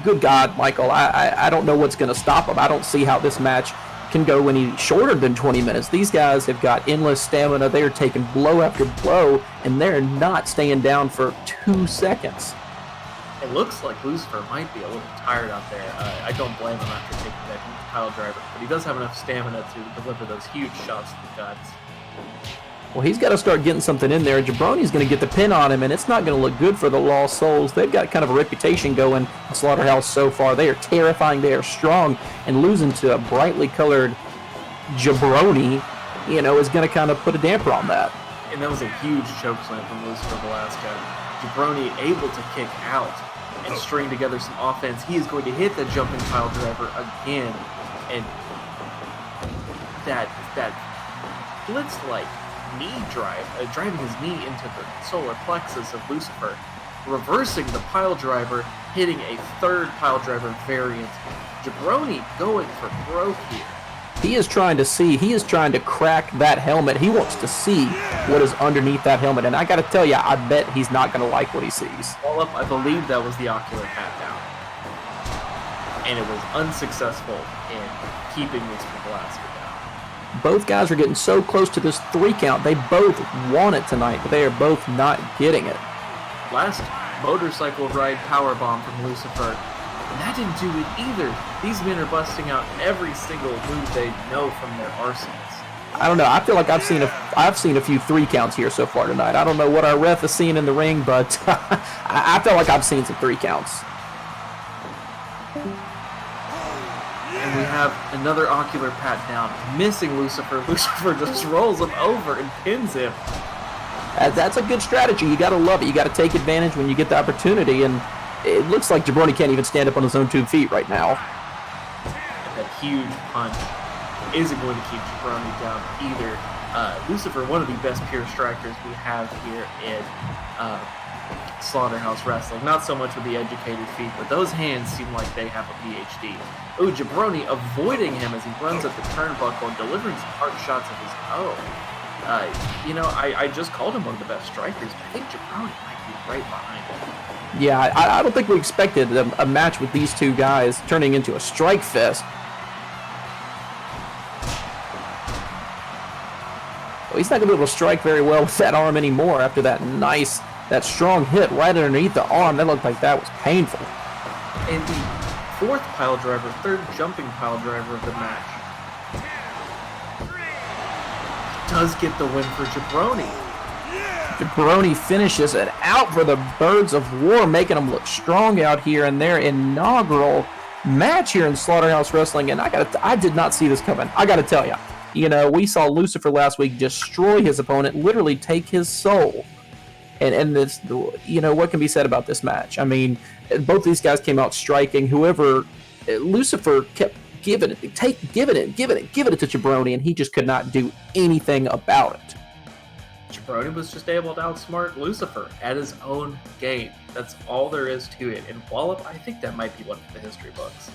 good God, Michael, I don't know what's going to stop them. I don't see how this match can go any shorter than 20 minutes. These guys have got endless stamina. They are taking blow after blow, and they're not staying down for 2 seconds. It looks like Lucifer might be a little tired out there. I don't blame him after taking that huge pile driver, but he does have enough stamina to deliver those huge shots to the guts. Well, he's got to start getting something in there. Jabroni's going to get the pin on him, and it's not going to look good for the Lost Souls. They've got kind of a reputation going in Slaughterhouse so far. They are terrifying. They are strong, and losing to a brightly colored Jabroni, is going to kind of put a damper on that. And that was a huge choke slam from Lucifer Velasquez. Jabroni able to kick out and string together some offense. He is going to hit the jumping pile driver again, and that blitz-like knee drive, driving his knee into the solar plexus of Lucifer, reversing the pile driver, hitting a third pile driver variant. Jabroni going for broke here. He is trying to crack that helmet. He wants to see what is underneath that helmet. And I got to tell you, I bet he's not going to like what he sees. Well, I believe that was the ocular pat down. And it was unsuccessful in keeping Lucifer Velasquez down. Both guys are getting so close to this 3 count. They both want it tonight, but they are both not getting it. Last motorcycle ride powerbomb from Lucifer. And that didn't do it either. These men are busting out every single move they know from their arsenals. I don't know. I feel like I've seen a few 3 counts here so far tonight. I don't know what our ref is seeing in the ring, but I feel like I've seen some 3 counts. And we have another ocular pat down, missing Lucifer. Lucifer just rolls him over and pins him. That's a good strategy. You got to love it. You got to take advantage when you get the opportunity, and it looks like Jabroni can't even stand up on his own 2 feet right now. That huge punch isn't going to keep Jabroni down either. Lucifer, one of the best pure strikers we have here in Slaughterhouse Wrestling. Not so much with the educated feet, but those hands seem like they have a PhD. Ooh, Jabroni avoiding him as he runs up the turnbuckle and delivering some hard shots of his own. I just called him one of the best strikers, but I think Jabroni might be right behind him. Yeah, I don't think we expected a match with these 2 guys turning into a strike fest. Well, he's not going to be able to strike very well with that arm anymore after that strong hit right underneath the arm. That looked like that was painful. And the 4th pile driver, 3rd jumping pile driver of the match, does get the win for Jabroni. Jabroni finishes it out for the Birds of War, making them look strong out here in their inaugural match here in Slaughterhouse Wrestling. And I did not see this coming. I got to tell you, we saw Lucifer last week destroy his opponent, literally take his soul. And this, what can be said about this match? I mean, both these guys came out striking. Lucifer kept giving it to Jabroni, and he just could not do anything about it. Jabroni was just able to outsmart Lucifer at his own game. That's all there is to it. And Wallop, I think that might be one of the history books.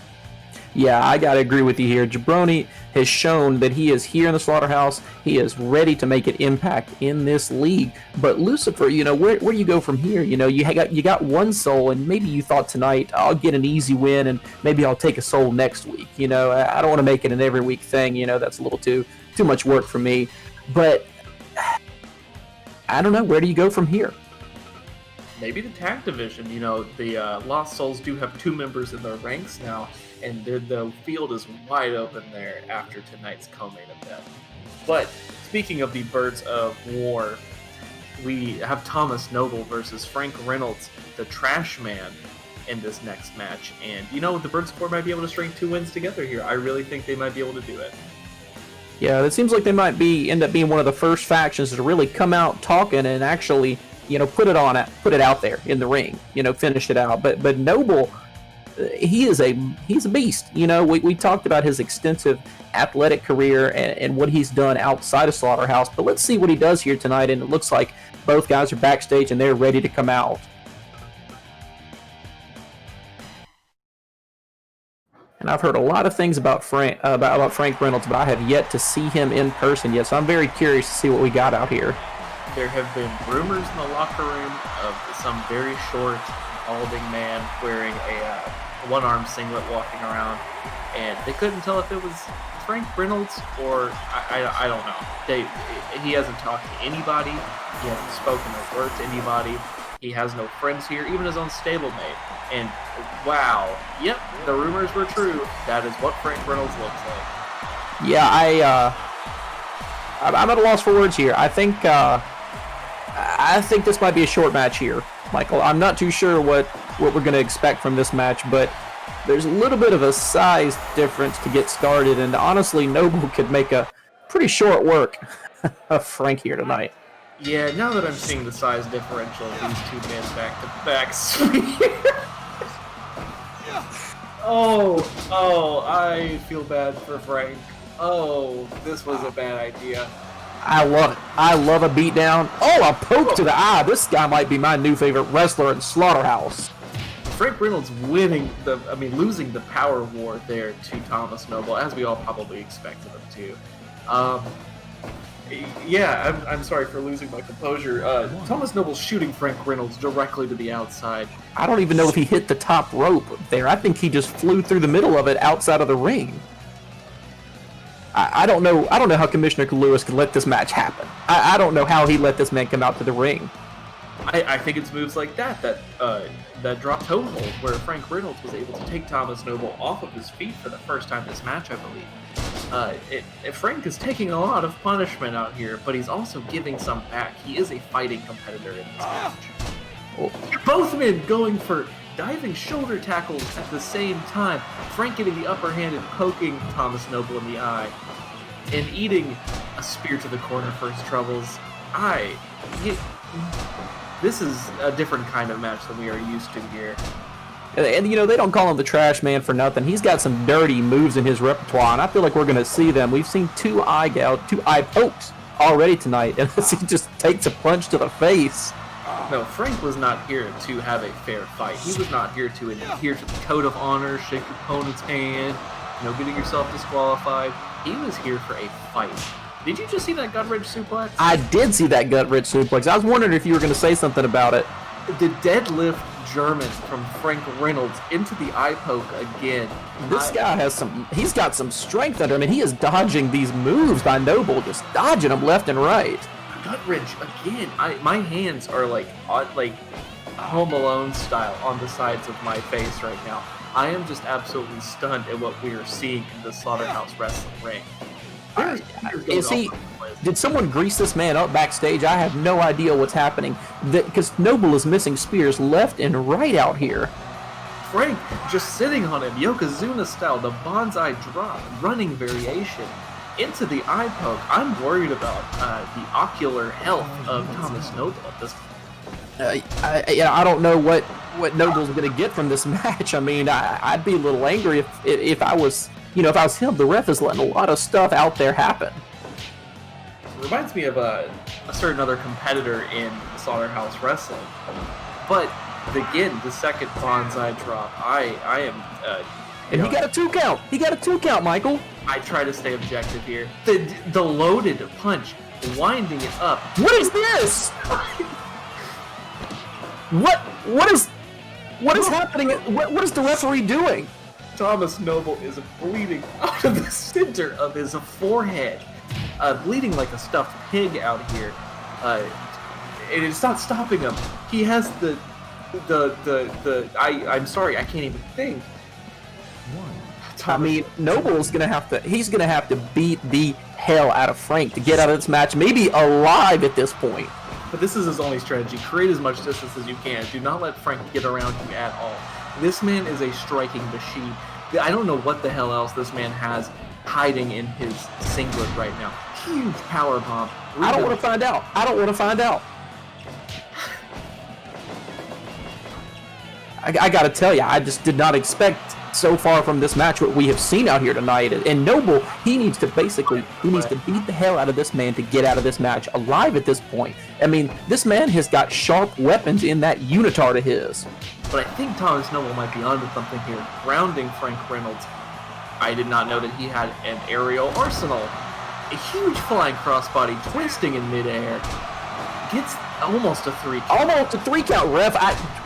Yeah, I got to agree with you here. Jabroni has shown that he is here in the Slaughterhouse. He is ready to make an impact in this league. But Lucifer, where do you go from here? You got 1 soul, and maybe you thought tonight, I'll get an easy win, and maybe I'll take a soul next week. I don't want to make it an every week thing. That's a little too much work for me. But I don't know. Where do you go from here? Maybe the tag division. The Lost Souls do have 2 members in their ranks now, and the field is wide open there after tonight's co-main event. But speaking of the Birds of War, we have Thomas Noble versus Frank Reynolds, the Trash Man, in this next match. And, the Birds of War might be able to string 2 wins together here. I really think they might be able to do it. Yeah, it seems like they might end up being one of the first factions to really come out talking and actually, put it out there in the ring, finish it out. But Noble, he's a beast. We talked about his extensive athletic career and what he's done outside of Slaughterhouse, but let's see what he does here tonight. And it looks like both guys are backstage and they're ready to come out. And I've heard a lot of things about Frank Reynolds, but I have yet to see him in person yet. So I'm very curious to see what we got out here. There have been rumors in the locker room of some very short, balding man wearing a one-arm singlet walking around, and they couldn't tell if it was Frank Reynolds or I don't know. He hasn't talked to anybody. He hasn't spoken a word to anybody. He has no friends here, even his own stablemate. And wow, yep, the rumors were true. That is what Frank Reynolds looks like. Yeah, I'm at a loss for words here. I think this might be a short match here, Michael. I'm not too sure what we're going to expect from this match, but there's a little bit of a size difference to get started, and honestly, Noble could make a pretty short work of Frank here tonight. Yeah, now that I'm seeing the size differential of these two men back-to-back, Oh, I feel bad for Frank. Oh, this was a bad idea. I love it. I love a beatdown. Oh, a poke to the eye. This guy might be my new favorite wrestler in Slaughterhouse. Frank Reynolds losing the power war there to Thomas Noble, as we all probably expected him to. Yeah, I'm sorry for losing my composure. Thomas Noble shooting Frank Reynolds directly to the outside. I don't even know if he hit the top rope there. I think he just flew through the middle of it outside of the ring. I don't know how Commissioner Lewis could let this match happen. I don't know how he let this man come out to the ring. I think it's moves like that drop toe hold where Frank Reynolds was able to take Thomas Noble off of his feet for the first time this match, I believe. Frank is taking a lot of punishment out here, but he's also giving some back. He is a fighting competitor in this match. Oh. Both men going for diving shoulder tackles at the same time. Frank getting the upper hand and poking Thomas Noble in the eye. And eating a spear to the corner for his troubles. This is a different kind of match than we are used to here. And they don't call him the Trash Man for nothing. He's got some dirty moves in his repertoire, and I feel like we're going to see them. We've seen two eye pokes already tonight, and he just takes a punch to the face. No, Frank was not here to have a fair fight. He was not here to adhere to the code of honor, shake your opponent's hand, getting yourself disqualified. He was here for a fight. Did you just see that gut-wrench suplex? I did see that gut-wrench suplex. I was wondering if you were going to say something about it. The deadlift German from Frank Reynolds into the eye poke again. This guy he's got some strength under him, and he is dodging these moves by Noble, just dodging them left and right. Gut wrench again. My hands are like Home Alone style on the sides of my face right now. I am just absolutely stunned at what we are seeing in the Slaughterhouse wrestling ring. Did someone grease this man up backstage? I have no idea what's happening. Because Noble is missing spears left and right out here. Frank just sitting on him, Yokozuna style, the bonsai drop, running variation into the eye poke. I'm worried about the ocular health of Thomas Noble at this point. I don't know what Noble's going to get from this match. I mean, I'd be a little angry if I was him. The ref is letting a lot of stuff out there happen. It reminds me of a certain other competitor in Slaughterhouse Wrestling. But again, the second bonsai drop, I am... and he got a 2 count. He got a 2 count, Michael. I try to stay objective here. The loaded punch, winding it up. What is this? What is happening? What is the referee doing? Thomas Noble is bleeding out of the center of his forehead, bleeding like a stuffed pig out here. And it's not stopping him. He has I'm sorry, I can't even think. I mean, Noble's gonna have to beat the hell out of Frank to get out of this match, maybe alive at this point. But this is his only strategy. Create as much distance as you can. Do not let Frank get around you at all. This man is a striking machine. I don't know what the hell else this man has hiding in his singlet right now. Huge power bomb. I don't want to find out. I don't want to find out. I got to tell you, I just did not expect so far from this match what we have seen out here tonight. And Noble, he needs to beat the hell out of this man to get out of this match alive at this point. I mean, this man has got sharp weapons in that unitard of his. But I think Thomas Noble might be onto something here. Grounding Frank Reynolds. I did not know that he had an aerial arsenal. A huge flying crossbody twisting in midair. Gets almost a 3 count. Almost a 3 count, Ref.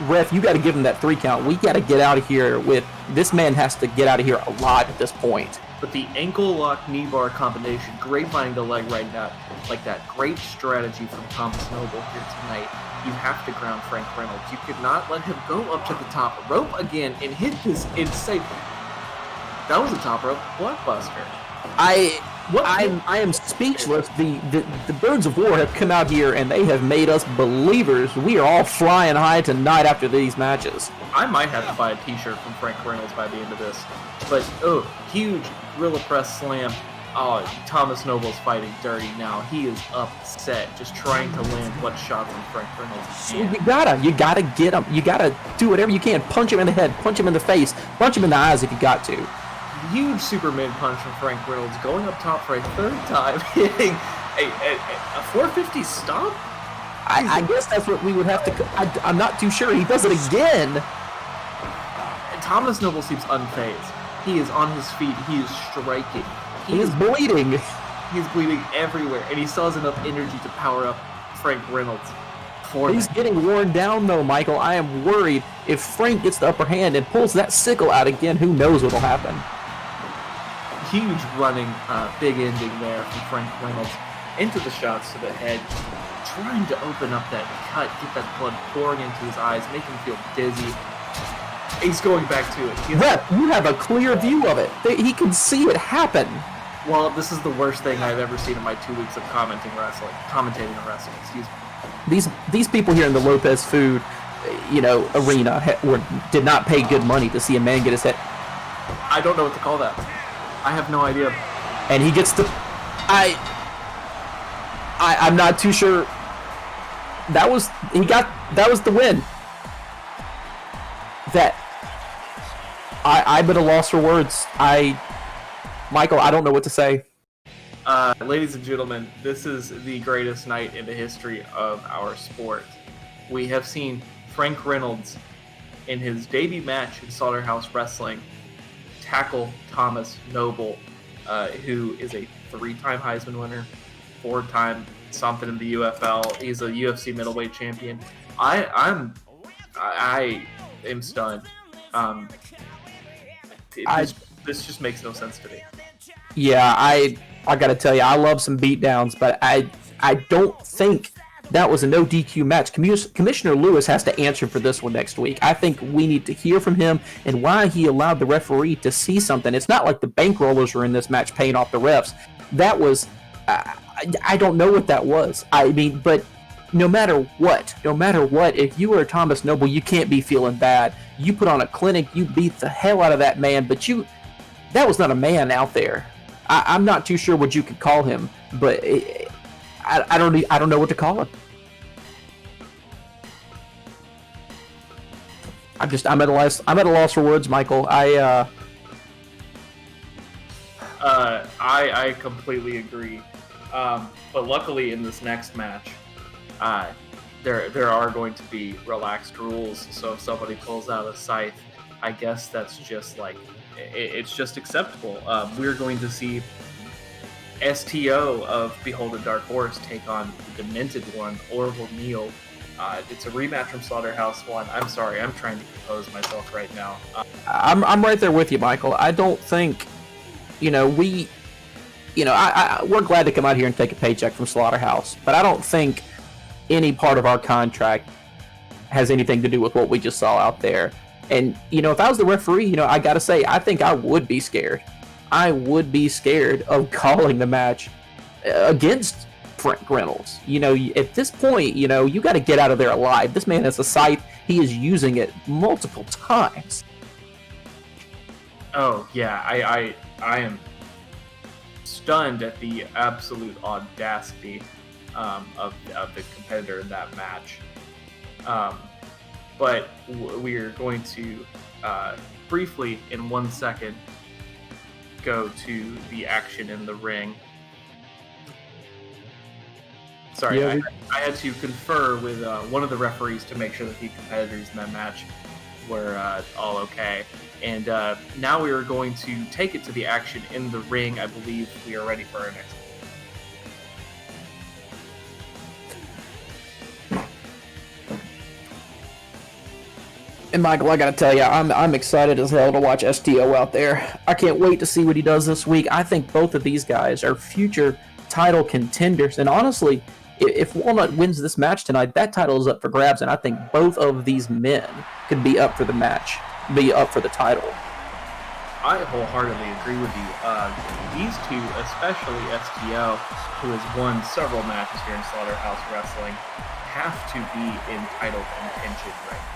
Ref, you got to give him that 3 count. We got to get out of here with... This man has to get out of here alive at this point. But the ankle lock knee bar combination, great finding the leg right now, like that. Great strategy from Thomas Noble here tonight. You have to ground Frank Reynolds. You could not let him go up to the top rope again and hit this insane... That was a top rope blockbuster. I am speechless. The Birds of War have come out here and they have made us believers. We are all flying high tonight after these matches. I might have to buy a t-shirt from Frank Reynolds by the end of this. But, huge gorilla press slam. Oh, Thomas Noble's fighting dirty now. He is upset, just trying to land what shot from Frank Reynolds. So you gotta get him. You gotta do whatever you can. Punch him in the head, punch him in the face, punch him in the eyes if you got to. Huge Superman punch from Frank Reynolds, going up top for a third time, hitting a 450 stomp? I guess that's what we would have to... I'm not too sure. He does it again. Thomas Noble seems unfazed. He is on his feet. He is striking. He is bleeding. He's bleeding everywhere, and he still has enough energy to power up Frank Reynolds. He's getting worn down, though, Michael. I am worried if Frank gets the upper hand and pulls that sickle out again, who knows what will happen. Huge running, big ending there from Frank Reynolds into the shots to the head, trying to open up that cut, get that blood pouring into his eyes, make him feel dizzy. He's going back to it. Rep, you have a clear view of it. He can see it happen. Well, this is the worst thing I've ever seen in my 2 weeks of commentating wrestling. Excuse me. These people here in the Lopez Food, arena did not pay good money to see a man get his head. I don't know what to call that. I have no idea. And he gets the... I'm not too sure. That was the win. I'm at a loss for words. Michael, I don't know what to say. Ladies and gentlemen, this is the greatest night in the history of our sport. We have seen Frank Reynolds in his debut match in Slaughterhouse Wrestling tackle Thomas Noble, who is a 3-time Heisman winner, 4-time something in the UFL. He's a UFC middleweight champion. I am stunned. This just makes no sense to me. Yeah, I gotta tell you, I love some beatdowns, but I don't think that was a no DQ match. Commissioner Lewis has to answer for this one next week. I think we need to hear from him and why he allowed the referee to see something. It's not like the bankrollers were in this match paying off the refs. That was, I don't know what that was. I mean, but no matter what, if you are Thomas Noble, you can't be feeling bad. You put on a clinic, you beat the hell out of that man, but that was not a man out there. I'm not too sure what you could call him, but I don't know what to call him. I'm at a loss for words, Michael. I completely agree. But luckily in this next match, there are going to be relaxed rules. So if somebody pulls out a scythe, I guess that's just like it's just acceptable. We're going to see STO of Behold a Dark Horse take on the Demented One, Orville Neal. It's a rematch from Slaughterhouse 1. I'm sorry, I'm trying to compose myself right now. I'm right there with you, Michael. I don't think, we're glad to come out here and take a paycheck from Slaughterhouse, but I don't think any part of our contract has anything to do with what we just saw out there. And, if I was the referee, I gotta say, I think I would be scared. I would be scared of calling the match against Frank Reynolds. At this point, you got to get out of there alive. This man has a scythe. He is using it multiple times. Oh yeah, I am stunned at the absolute audacity of the competitor in that match. But we're going to briefly, in 1 second, go to the action in the ring. Sorry, yeah, I had to confer with one of the referees to make sure that the competitors in that match were all okay. And now we are going to take it to the action in the ring. I believe we are ready for our next one. And Michael, I gotta tell you, I'm excited as hell to watch STO out there. I can't wait to see what he does this week. I think both of these guys are future title contenders. And honestly, if Walnut wins this match tonight, that title is up for grabs. And I think both of these men could be up for the match, be up for the title. I wholeheartedly agree with you. These two, especially STO, who has won several matches here in Slaughterhouse Wrestling, have to be in title contention right now.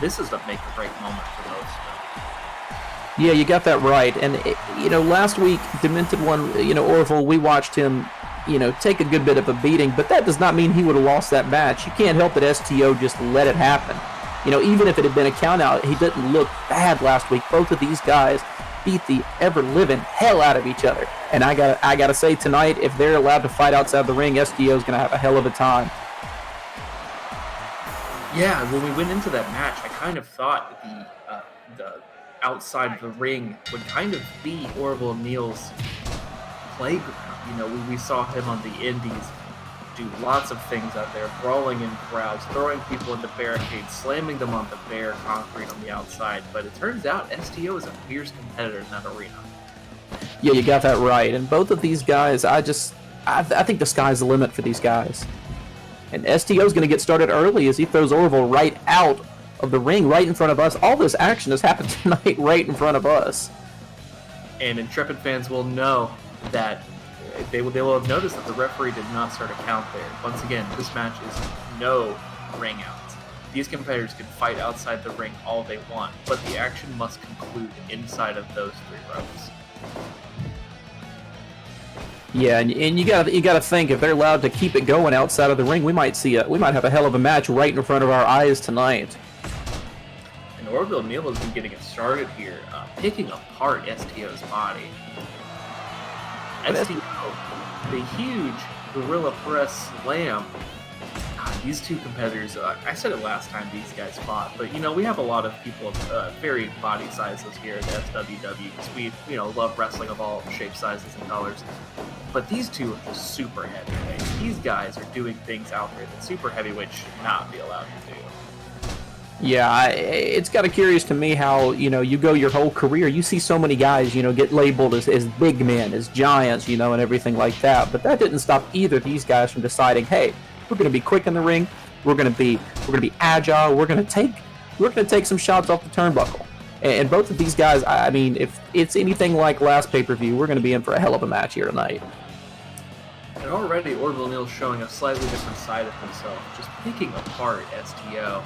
This is a make-or-break moment for both of them. Yeah, you got that right. And, last week, Demented One, Orville, we watched him, take a good bit of a beating, but that does not mean he would have lost that match. You can't help that STO just let it happen. Even if it had been a count-out, he didn't look bad last week. Both of these guys beat the ever-living hell out of each other. And I gotta say, tonight, if they're allowed to fight outside the ring, STO's going to have a hell of a time. Yeah, when we went into that match, I kind of thought the outside the ring would kind of be Orville Neal's playground. We saw him on the Indies do lots of things out there, brawling in crowds, throwing people into barricades, slamming them on the bare concrete on the outside. But it turns out STO is a fierce competitor in that arena. Yeah, you got that right. And both of these guys, I think the sky's the limit for these guys. And STO's going to get started early as he throws Orville right out of the ring, right in front of us. All this action has happened tonight right in front of us. And Intrepid fans will know that they will have noticed that the referee did not start a count there. Once again, this match is no ring outs. These competitors can fight outside the ring all they want, but the action must conclude inside of those 3 rows. Yeah, and you gotta think, if they're allowed to keep it going outside of the ring, we might have a hell of a match right in front of our eyes tonight. And Orville Neal has been getting it started here, picking apart STO's body. STO, the huge gorilla press slam. God, these two competitors, I said it last time these guys fought, but we have a lot of people of varied body sizes here at SWW because we love wrestling of all shapes, sizes, and colors. But these two are just super heavyweights. These guys are doing things out there that super heavyweights should not be allowed to do. Yeah, it's kind of curious to me how, you go your whole career, you see so many guys, get labeled as big men, as giants, and everything like that. But that didn't stop either of these guys from deciding, hey, we're going to be quick in the ring, we're going to be agile, we're going to take some shots off the turnbuckle. And both of these guys, I mean, if it's anything like last pay-per-view, we're going to be in for a hell of a match here tonight. And already Orville Neal's showing a slightly different side of himself, just picking apart STO.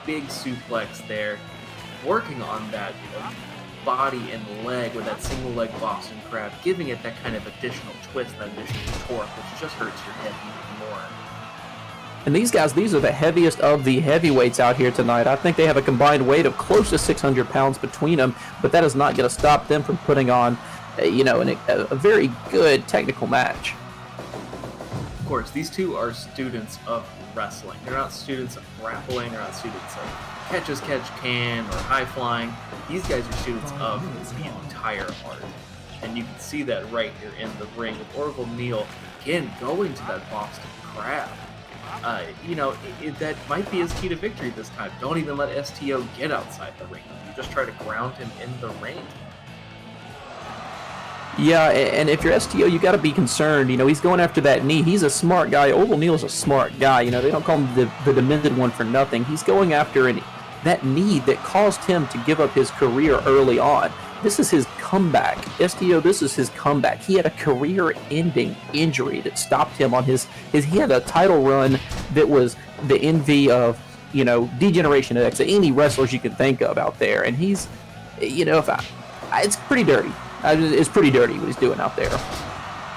Big suplex there, working on that body and leg with that single leg Boston Crab, giving it that kind of additional twist, that additional torque, which just hurts your head even more. And these guys, these are the heaviest of the heavyweights out here tonight. I think they have a combined weight of close to 600 pounds between them, but that is not going to stop them from putting on, a very good technical match. Of course, these two are students of wrestling. They're not students of grappling, they're not students of catch as catch can or high flying. These guys are students of the entire art. And you can see that right here in the ring with Orville Neal, again, going to that Boston Crab. That might be his key to victory this time. Don't even let STO get outside the ring. You just try to ground him in the ring. Yeah, and if you're STO, you got to be concerned. He's going after that knee. He's a smart guy. Orville Neal's a smart guy. They don't call him the Demented One for nothing. He's going after that knee that caused him to give up his career early on. This is his comeback. STO, this is his comeback. He had a career-ending injury that stopped him on his he had a title run that was the envy of, D-Generation X, any wrestlers you can think of out there. And he's, it's pretty dirty. It's pretty dirty what he's doing out there.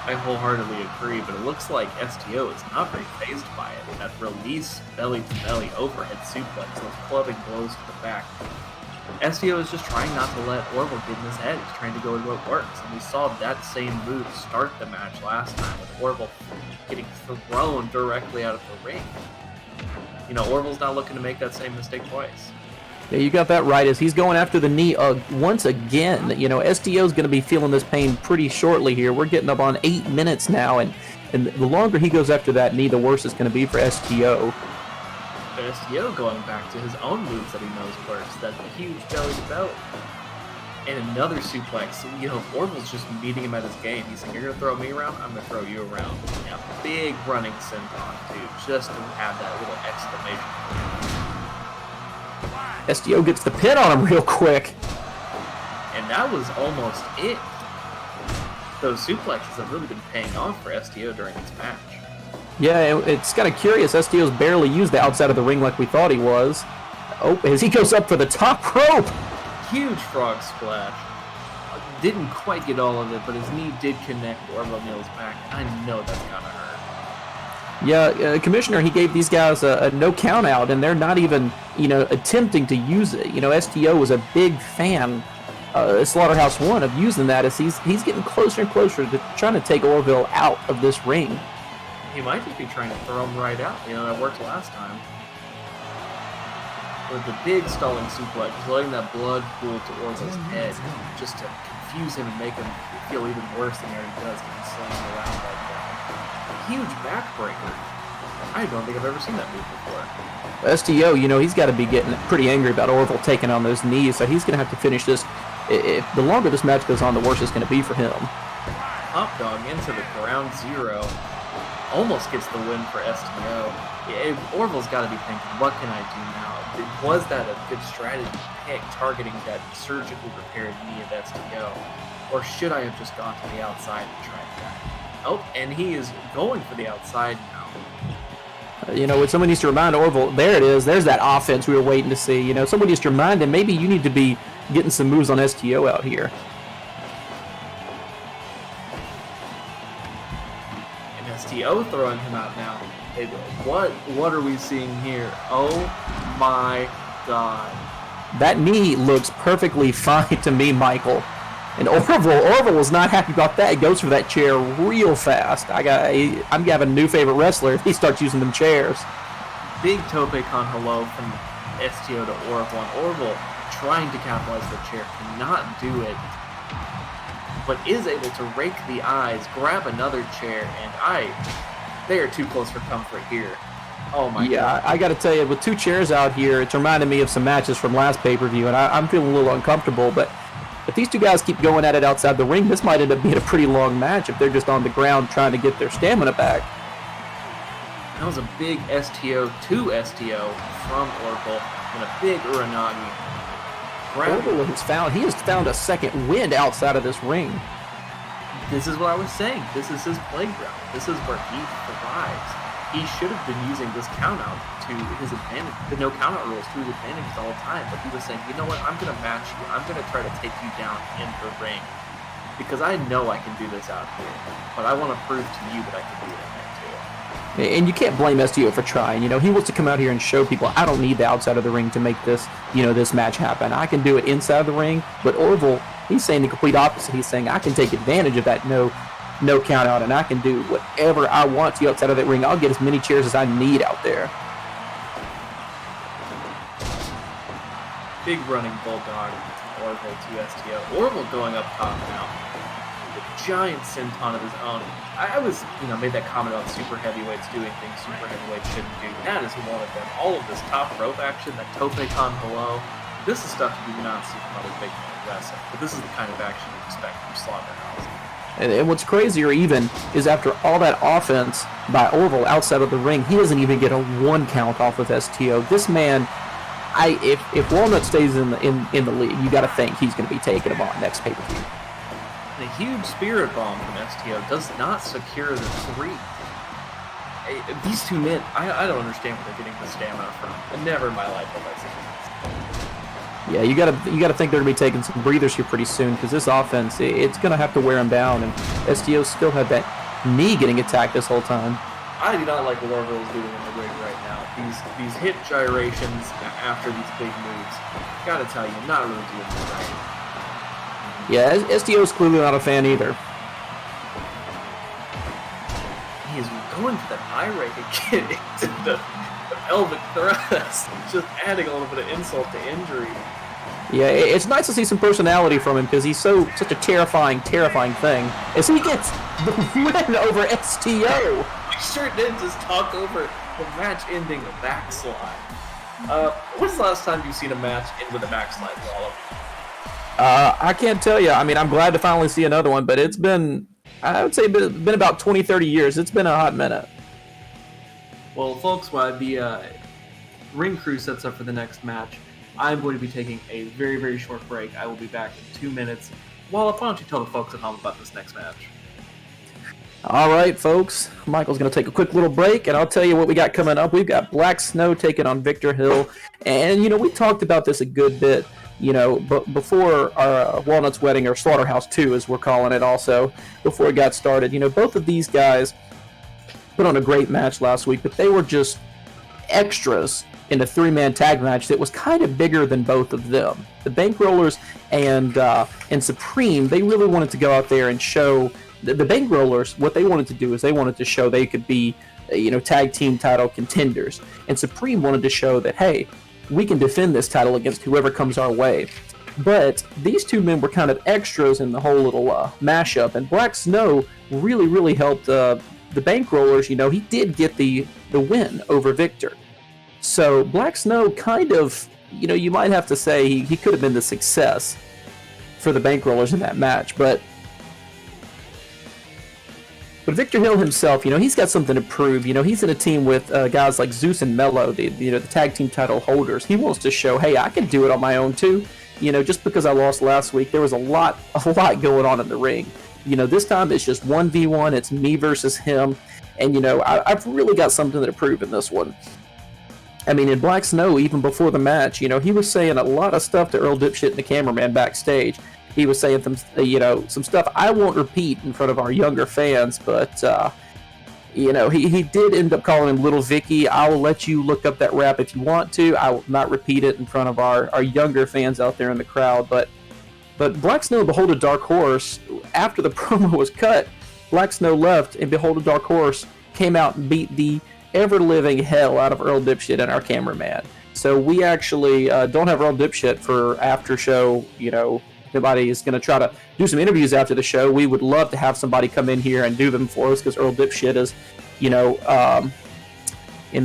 I wholeheartedly agree, but it looks like STO is not very fazed by it. That release belly-to-belly overhead suplex, those clubbing blows to the back. STO is just trying not to let Orville get in his head. He's trying to go with what works. And we saw that same move start the match last time with Orville getting thrown directly out of the ring. Orville's not looking to make that same mistake twice. Yeah, you got that right. As he's going after the knee once again. STO's going to be feeling this pain pretty shortly here. We're getting up on 8 minutes now, and the longer he goes after that knee, the worse it's going to be for STO. But STO going back to his own moves that he knows works, that huge belly-to-belly. And another suplex. Orville's just meeting him at his game. He's like, you're going to throw me around? I'm going to throw you around. Yeah, big running senton, too, just to have that little exclamation. STO gets the pin on him real quick. And that was almost it. Those suplexes have really been paying off for STO during this match. Yeah, it's kind of curious. STO's barely used the outside of the ring like we thought he was. Oh, as he goes up for the top rope. Huge frog splash. Didn't quite get all of it, but his knee did connect Orville Neal's back. I know that's gonna hurt. Yeah, Commissioner, he gave these guys a no count out, and they're not even, attempting to use it. STO was a big fan, Slaughterhouse 1, of using that as he's getting closer and closer to trying to take Orville out of this ring. He might just be trying to throw him right out. That worked last time. With the big stalling suplex, letting that blood pool to Orville's head, just to confuse him and make him feel even worse than he already does, getting slammed around like that. Huge backbreaker. I don't think I've ever seen that move before. STO, he's got to be getting pretty angry about Orville taking on those knees, so he's going to have to finish this. If the longer this match goes on, the worse it's going to be for him. Hot dog into the ground zero. Almost gets the win for STO. Orville's got to be thinking, what can I do now? Was that a good strategy, targeting that surgically repaired knee of STO? Or should I have just gone to the outside and tried that? Oh, and he is going for the outside now. What someone needs to remind Orville, there it is, there's that offense we were waiting to see. Someone needs to remind him, maybe you need to be getting some moves on STO out here. STO throwing him out now. What are we seeing here? Oh my god. That knee looks perfectly fine to me, Michael. And Orville was not happy about that. He goes for that chair real fast. I'm having a new favorite wrestler if he starts using them chairs. Big tope con hello from STO to Orville. And Orville trying to capitalize the chair, cannot do it. But is able to rake the eyes, grab another chair, and they are too close for comfort here. Oh my god. Yeah, I got to tell you, with two chairs out here, it's reminding me of some matches from last pay-per-view, and I'm feeling a little uncomfortable, but if these two guys keep going at it outside the ring, this might end up being a pretty long match if they're just on the ground trying to get their stamina back. That was a big STO to STO from Orville, and a big Uranagi. Orville has found a second wind outside of this ring. This is what I was saying. This is his playground. This is where he thrives. He should have been using this countout to his advantage, the no countout rules to his advantage all the time. But he was saying, you know what, I'm going to match you. I'm going to try to take you down in the ring. Because I know I can do this out here. But I want to prove to you that I can do it in there too. And you can't blame STO for trying. He wants to come out here and show people, I don't need the outside of the ring to make this, this match happen. I can do it inside the ring. But Orville, he's saying the complete opposite. He's saying I can take advantage of that no count out, and I can do whatever I want to outside of that ring. I'll get as many chairs as I need out there. Big running bulldog, Orville to STO. Orville going up top now. The giant senton of his own. I was, made that comment about super heavyweights doing things super heavyweights shouldn't do. That is one of them. All of this top rope action, that tope con hello, this is stuff you do not see from other big man wrestling. But this is the kind of action you expect from Slaughterhouse. And what's crazier even is after all that offense by Orville outside of the ring, he doesn't even get a one count off of STO. This man, if Walnut stays in the league, you got to think he's going to be taking him on next pay-per-view. And a huge spirit bomb from STO does not secure the 3. These two men, I don't understand where they're getting the stamina from. Never in my life have I seen this. Yeah, you gotta think they're gonna be taking some breathers here pretty soon because this offense, it's gonna have to wear them down, and STO still had that knee getting attacked this whole time. I do not like what Orville is doing in the ring right now. These hip gyrations after these big moves, gotta tell you, not really doing it right. Yeah, STO is clearly not a fan either. He is going for that eye rake again into the pelvic thrust, just adding a little bit of insult to injury. Yeah, it's nice to see some personality from him because he's such a terrifying thing. As he gets the win over STO. We sure did just talk over the match ending a backslide. When's the last time you've seen a match end with a backslide, Wallop? I can't tell you. I mean, I'm glad to finally see another one, but it's been, I would say, been about 20, 30 years. It's been a hot minute. Well, folks, while the ring crew sets up for the next match, I'm going to be taking a very, very short break. I will be back in 2 minutes. Wallop, why don't you tell the folks at home about this next match? All right, folks. Michael's going to take a quick little break, and I'll tell you what we got coming up. We've got Black Snow taking on Victor Hill, and, we talked about this a good bit, but before our Walnut's Wedding, or Slaughterhouse 2, as we're calling it also, before it got started. Both of these guys put on a great match last week, but they were just extras in a 3-man tag match that was kind of bigger than both of them. The Bankrollers and Supreme, they really wanted to go out there and show the Bankrollers. What they wanted to do is they wanted to show they could be, tag team title contenders, and Supreme wanted to show that, hey, we can defend this title against whoever comes our way. But these two men were kind of extras in the whole little mashup, and Black Snow really, really helped the Bankrollers. He did get the win over Victor. So Black Snow kind of, you might have to say he could have been the success for the Bankrollers in that match. But Victor Hill himself, he's got something to prove. He's in a team with guys like Zeus and Mello, the tag team title holders. He wants to show, hey, I can do it on my own too. Just because I lost last week, there was a lot going on in the ring. This time it's just 1v1. It's me versus him. And, I've really got something to prove in this one. I mean, in Black Snow, even before the match, he was saying a lot of stuff to Earl Dipshit and the cameraman backstage. He was saying some stuff I won't repeat in front of our younger fans, but, he did end up calling him Little Vicky. I will let you look up that rap if you want to. I will not repeat it in front of our younger fans out there in the crowd, but Black Snow and Behold a Dark Horse, after the promo was cut, Black Snow left, and Behold a Dark Horse came out and beat the ever-living hell out of Earl Dipshit and our cameraman. So we actually don't have Earl Dipshit for after show. Nobody is going to try to do some interviews after the show. We would love to have somebody come in here and do them for us, because Earl Dipshit is, in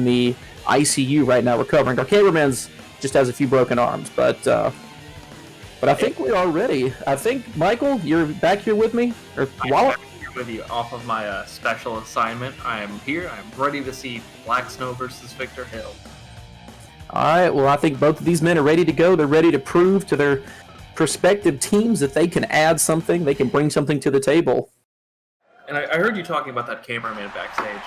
the ICU right now recovering. Our cameraman's just has a few broken arms, but I think we are ready. I think, Michael, you're back here with me? Or Wallop? With you off of my special assignment. I am here. I'm ready to see Black Snow versus Victor Hill. All right. Well, I think both of these men are ready to go. They're ready to prove to their prospective teams that they can add something. They can bring something to the table. And I heard you talking about that cameraman backstage.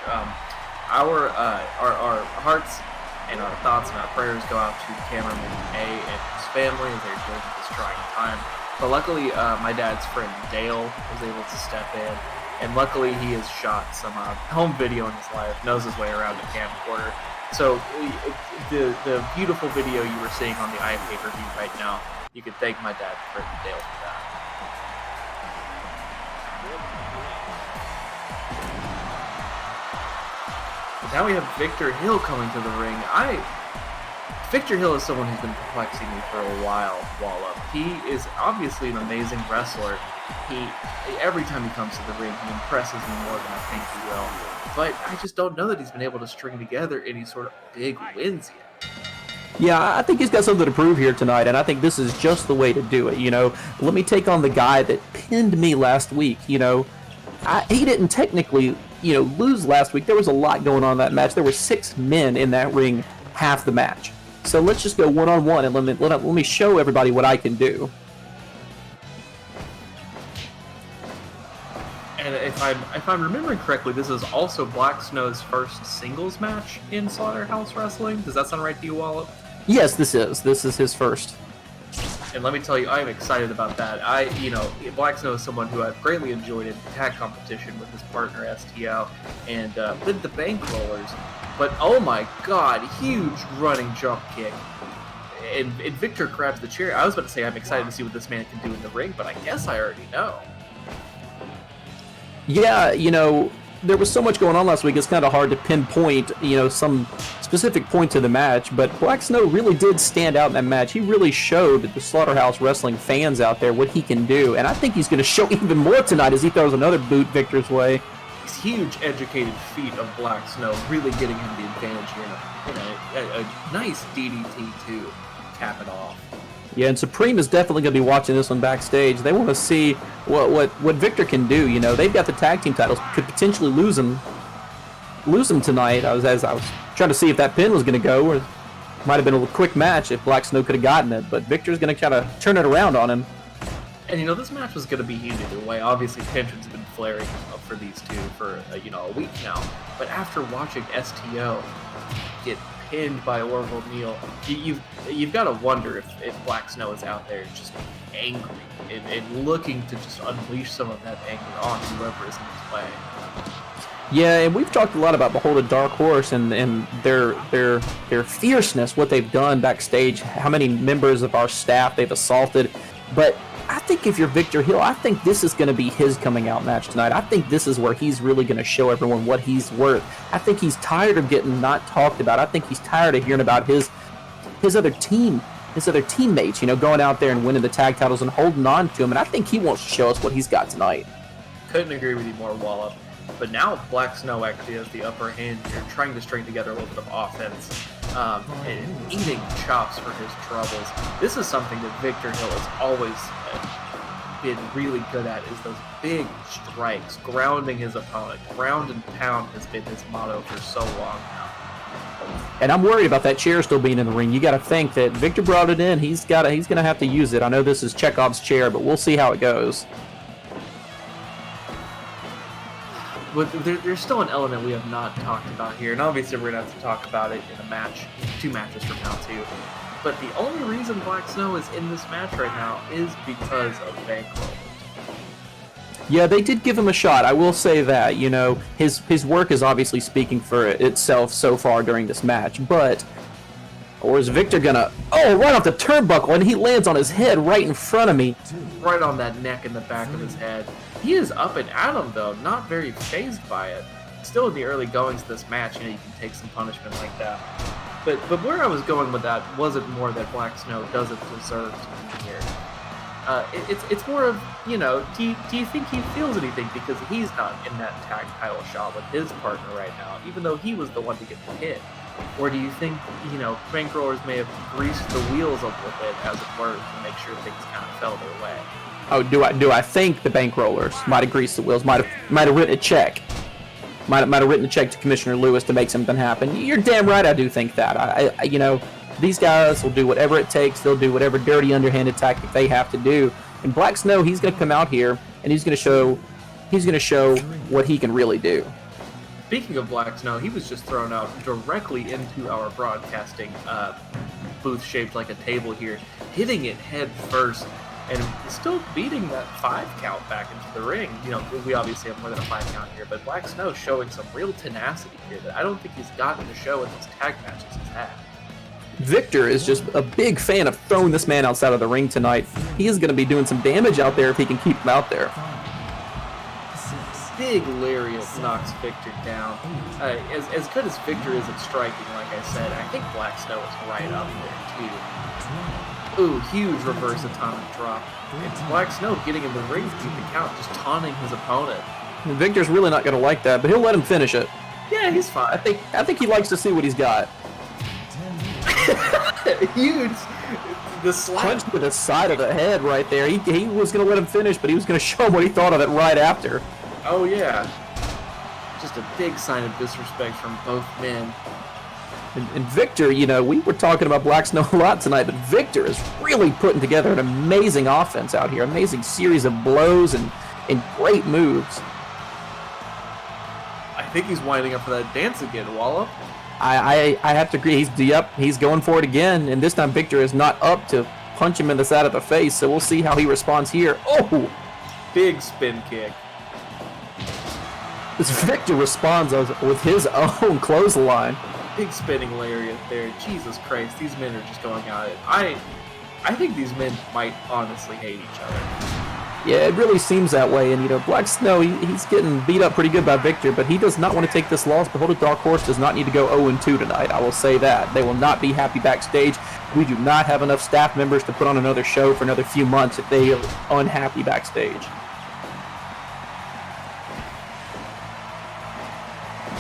Our hearts and our thoughts and our prayers go out to cameraman A and his family as they're dealing with this trying time. But luckily, my dad's friend Dale was able to step in, and luckily he has shot some home video in his life, knows his way around the camcorder. So the beautiful video you were seeing on the iPay-per-view right now, you can thank my dad's friend Dale for that. But now we have Victor Hill coming to the ring. Victor Hill is someone who's been perplexing me for a while, Wallop. He is obviously an amazing wrestler. Every time he comes to the ring, he impresses me more than I think he will. But I just don't know that he's been able to string together any sort of big wins yet. Yeah, I think he's got something to prove here tonight, and I think this is just the way to do it. Let me take on the guy that pinned me last week. He didn't technically, lose last week. There was a lot going on in that match. There were 6 men in that ring half the match. So let's just go one-on-one and let me show everybody what I can do. if I'm remembering correctly, this is also Black Snow's first singles match in Slaughterhouse Wrestling. Does that sound right to you, Wallop? Yes, this is his first. And let me tell you, I'm excited about that. Black Snow is someone who I've greatly enjoyed in tag competition with his partner STO and with the Bankrollers. But oh my God, huge running jump kick. And Victor grabs the chair. I was about to say I'm excited to see what this man can do in the ring, but I guess I already know. Yeah, there was so much going on last week, it's kind of hard to pinpoint, some specific points of the match, but Black Snow really did stand out in that match. He really showed the Slaughterhouse Wrestling fans out there what he can do, and I think he's going to show even more tonight as he throws another boot Victor's way. These huge, educated feet of Black Snow really getting him the advantage here in a nice DDT to cap it off. Yeah, and Supreme is definitely going to be watching this one backstage. They want to see what Victor can do. They've got the tag team titles, could potentially lose them tonight. I was trying to see if that pin was going to go, or it might have been a quick match if Black Snow could have gotten it. But Victor's going to kind of turn it around on him. And this match was going to be heated either way. Obviously, tensions have been flaring up for these two for a week now. But after watching STO get pinned by Orville Neal, you've got to wonder if Black Snow is out there just angry and looking to just unleash some of that anger on whoever is in his way. Yeah, and we've talked a lot about Behold a Dark Horse and their fierceness, what they've done backstage, how many members of our staff they've assaulted. But I think if you're Victor Hill, I think this is going to be his coming out match tonight. I think this is where he's really going to show everyone what he's worth. I think he's tired of getting not talked about. I think he's tired of hearing about his other teammates, going out there and winning the tag titles and holding on to him. And I think he wants to show us what he's got tonight. Couldn't agree with you more, Wallop. But now Black Snow actually has the upper hand here, trying to string together a little bit of offense. And eating chops for his troubles. This is something that Victor Hill has always been really good at, is those big strikes, grounding his opponent. Ground and pound has been his motto for so long now. And I'm worried about that chair still being in the ring. You got to think that Victor brought it in. He's going to have to use it. I know this is Chekhov's chair, but we'll see how it goes. But there's still an element we have not talked about here, and obviously we're going to have to talk about it in a match, 2 matches from now too. But the only reason Black Snow is in this match right now is because of Bankroll. Yeah, they did give him a shot. I will say that. His work is obviously speaking for itself so far during this match. Or is Victor gonna? Oh, right off the turnbuckle, and he lands on his head right in front of me. Right on that neck and the back of his head. He is up and at him, though, not very fazed by it. Still in the early goings of this match, you can take some punishment like that. But where I was going with that wasn't more that Black Snow doesn't deserve to be here. It's more of, do you think he feels anything because he's not in that tag title shot with his partner right now, even though he was the one to get the hit? Or do you think, bankrollers may have greased the wheels a little bit, as it were, to make sure things kind of fell their way? Oh, do I think the bankrollers might have greased the wheels, might have written a check, might have written a check to Commissioner Lewis to make something happen? You're damn right, I do think that. I these guys will do whatever it takes. They'll do whatever dirty, underhanded tactic they have to do. And Black Snow, he's going to come out here and he's going to show what he can really do. Speaking of Black Snow, he was just thrown out directly into our broadcasting booth shaped like a table here, hitting it head first, and still beating that 5 count back into the ring. We obviously have more than a 5 count here, but Black Snow showing some real tenacity here that I don't think he's gotten to show in these tag matches he's had. Victor is just a big fan of throwing this man outside of the ring tonight. He is going to be doing some damage out there if he can keep him out there. Big lariat knocks Victor down. As good as Victor is at striking, like I said, I think Black Snow is right up there too. Ooh, huge reverse atomic drop. It's Black Snow getting in the ring to keep the count, just taunting his opponent. Victor's really not going to like that, but he'll let him finish it. Yeah, he's fine. I think he likes to see what he's got. Huge. The slap. Punch to the side of the head right there. He was going to let him finish, but he was going to show him what he thought of it right after. Oh, yeah. Just a big sign of disrespect from both men. And Victor, we were talking about Black Snow a lot tonight, but Victor is really putting together an amazing offense out here. Amazing series of blows and great moves. think he's winding up for that dance again, Wallop. I have to agree. He's going for it again, and this time Victor is not up to punch him in the side of the face, so we'll see how he responds here. Oh! Big spin kick. This Victor responds with his own clothesline. Big spinning lariat there. Jesus Christ, these men are just going at it. I think these men might honestly hate each other. Yeah, it really seems that way, and Black Snow, he's getting beat up pretty good by Victor, but he does not want to take this loss. Beholder Dark Horse does not need to go 0-2 tonight, I will say that. They will not be happy backstage. We do not have enough staff members to put on another show for another few months if they are unhappy backstage.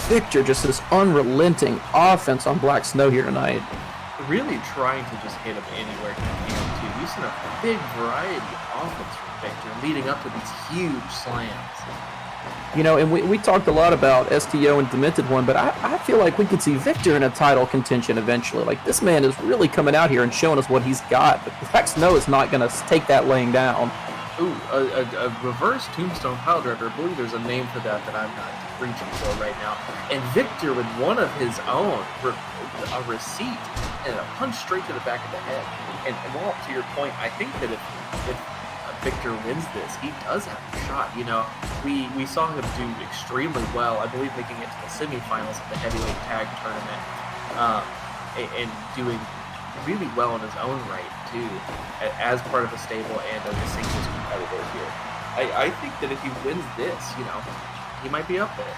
Victor just this unrelenting offense on Black Snow here tonight. Really trying to just hit him anywhere he can, too. We've seen a big variety of offense from Victor leading up to these huge slams. And we talked a lot about STO and Demented One, but I feel like we could see Victor in a title contention eventually. Like, this man is really coming out here and showing us what he's got, but Black Snow is not going to take that laying down. Ooh, a reverse tombstone pile driver. I believe there's a name for that I'm not reaching for right now. And Victor with one of his own, a receipt, and a punch straight to the back of the head. And well, to your point, I think that if Victor wins this, he does have a shot. We saw him do extremely well, I believe making it to the semifinals of the heavyweight tag tournament, and doing really well in his own right, too, as part of a stable and as a singles competitor here. I think that if he wins this, he might be up there.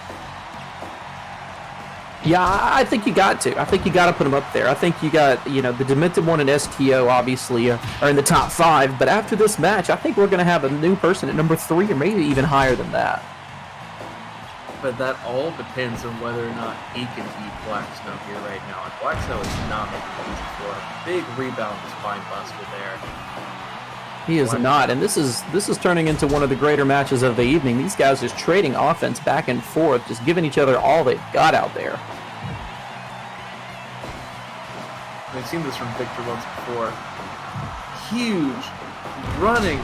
Yeah, I think you got to. I think you got to put him up there. I think you got, the Demented One and STO obviously are in the top 5, but after this match, I think we're going to have a new person at number 3 or maybe even higher than that. But that all depends on whether or not he can beat Black Snow here right now. And Black Snow is not making it easy for him. Big rebound spine buster there. He is not, and this is turning into one of the greater matches of the evening. These guys just trading offense back and forth, just giving each other all they've got out there. We've seen this from Victor once before. Huge, running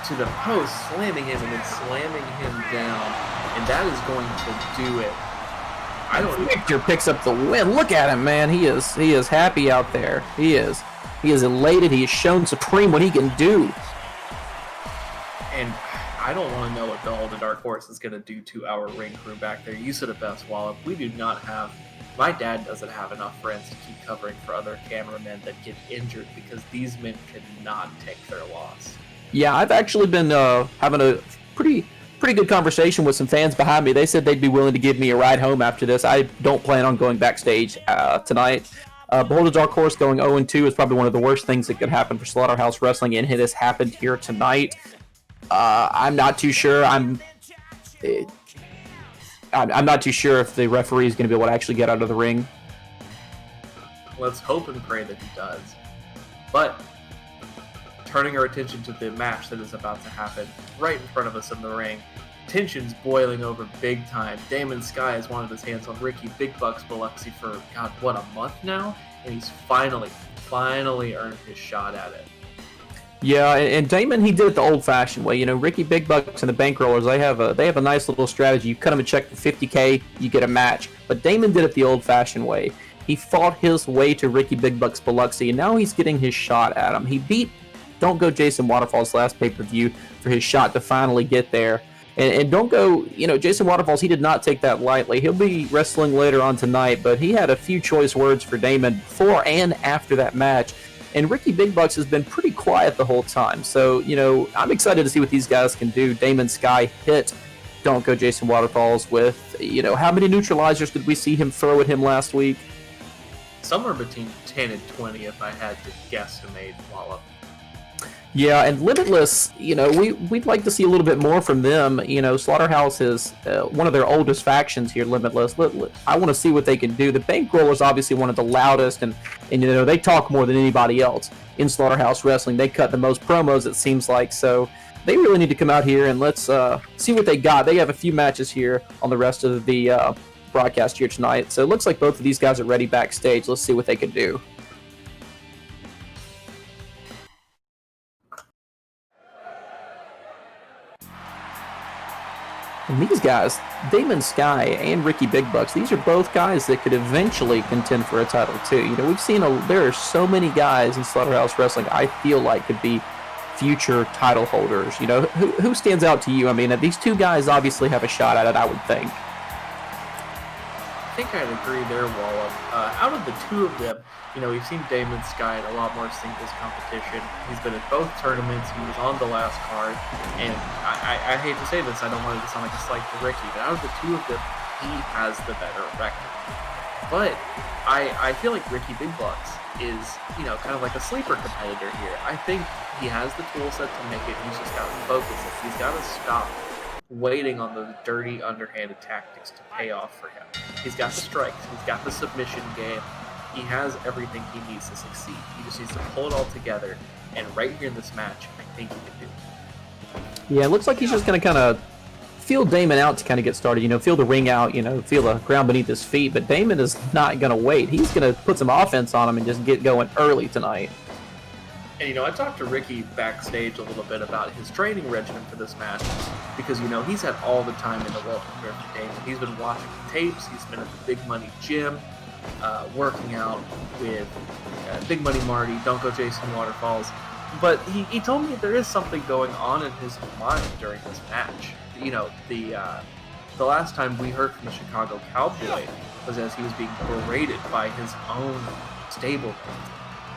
to the post, slamming him, and then slamming him down. And that is going to do it. Victor picks up the win. Look at him, man. He is happy out there. He is elated. He has shown Supreme what he can do. And I don't want to know what the Dark Horse is going to do to our ring crew back there. You said it best, Wallop. We do not have... My dad doesn't have enough friends to keep covering for other cameramen that get injured because these men cannot take their loss. Yeah, I've actually been having a pretty good conversation with some fans behind me. They said they'd be willing to give me a ride home after this. I don't plan on going backstage tonight. Beholder Dark Horse going 0-2 is probably one of the worst things that could happen for Slaughterhouse Wrestling, and it has happened here tonight. I'm not too sure. I'm not too sure if the referee is going to be able to actually get out of the ring. Let's hope and pray that he does. But turning our attention to the match that is about to happen right in front of us in the ring. Tension's boiling over big time. Damon Sky has wanted his hands on Ricky Big Bucks Biloxi for, God, what, a month now? And he's finally earned his shot at it. Yeah, and Damon, he did it the old-fashioned way. Ricky Big Bucks and the Bankrollers, they have a nice little strategy. You cut them a check for $50K, you get a match. But Damon did it the old-fashioned way. He fought his way to Ricky Big Bucks Biloxi, and now he's getting his shot at him. He beat Don't Go Jason Waterfall's last pay-per-view for his shot to finally get there. And don't go, Jason Waterfalls, he did not take that lightly. He'll be wrestling later on tonight, but he had a few choice words for Damon before and after that match. And Ricky Big Bucks has been pretty quiet the whole time. So, I'm excited to see what these guys can do. Damon Sky hit Don't Go Jason Waterfalls with, how many neutralizers did we see him throw at him last week? Somewhere between 10 and 20 if I had to guesstimate, Wallop. Yeah, and Limitless, we'd like to see a little bit more from them. Slaughterhouse is one of their oldest factions here, Limitless. I want to see what they can do. The Bankrollers obviously one of the loudest, and they talk more than anybody else in Slaughterhouse Wrestling. They cut the most promos, it seems like, so they really need to come out here and let's see what they got. They have a few matches here on the rest of the broadcast here tonight, so it looks like both of these guys are ready backstage. Let's see what they can do. And these guys, Damon Sky and Ricky Big Bucks, these are both guys that could eventually contend for a title too. You know, we've seen there are so many guys in Slaughterhouse Wrestling I feel like could be future title holders. You know, who stands out to you? I mean, these two guys obviously have a shot at it, I would think. I think I'd agree there, Wallop. Out of the two of them, you know, we've seen Damon Sky in a lot more singles competition. He's been at both tournaments. He was on the last card. And I hate to say this, I don't want it to sound like a slight to Ricky, but out of the two of them, he has the better record. But I feel like Ricky Big Bucks is, you know, kind of like a sleeper competitor here. I think he has the tool set to make it. He's just got to focus it. He's got to stop waiting on those dirty, underhanded tactics to pay off for him. He's got the strikes. He's got the submission game. He has everything he needs to succeed. He just needs to pull it all together. And right here in this match, I think he can do it. Yeah, it looks like he's just going to kind of feel Damon out to kind of get started. You know, feel the ring out, you know, feel the ground beneath his feet. But Damon is not going to wait. He's going to put some offense on him and just get going early tonight. And, you know, I talked to Ricky backstage a little bit about his training regimen for this match because, you know, he's had all the time in the world to prepare for Damon. He's been watching the tapes. He's been at the Big Money gym, working out with Big Money Marty, Don't Go Jason Waterfalls. But he told me there is something going on in his mind during this match. You know, the last time we heard from the Chicago Cowboy was as he was being berated by his own stablemate.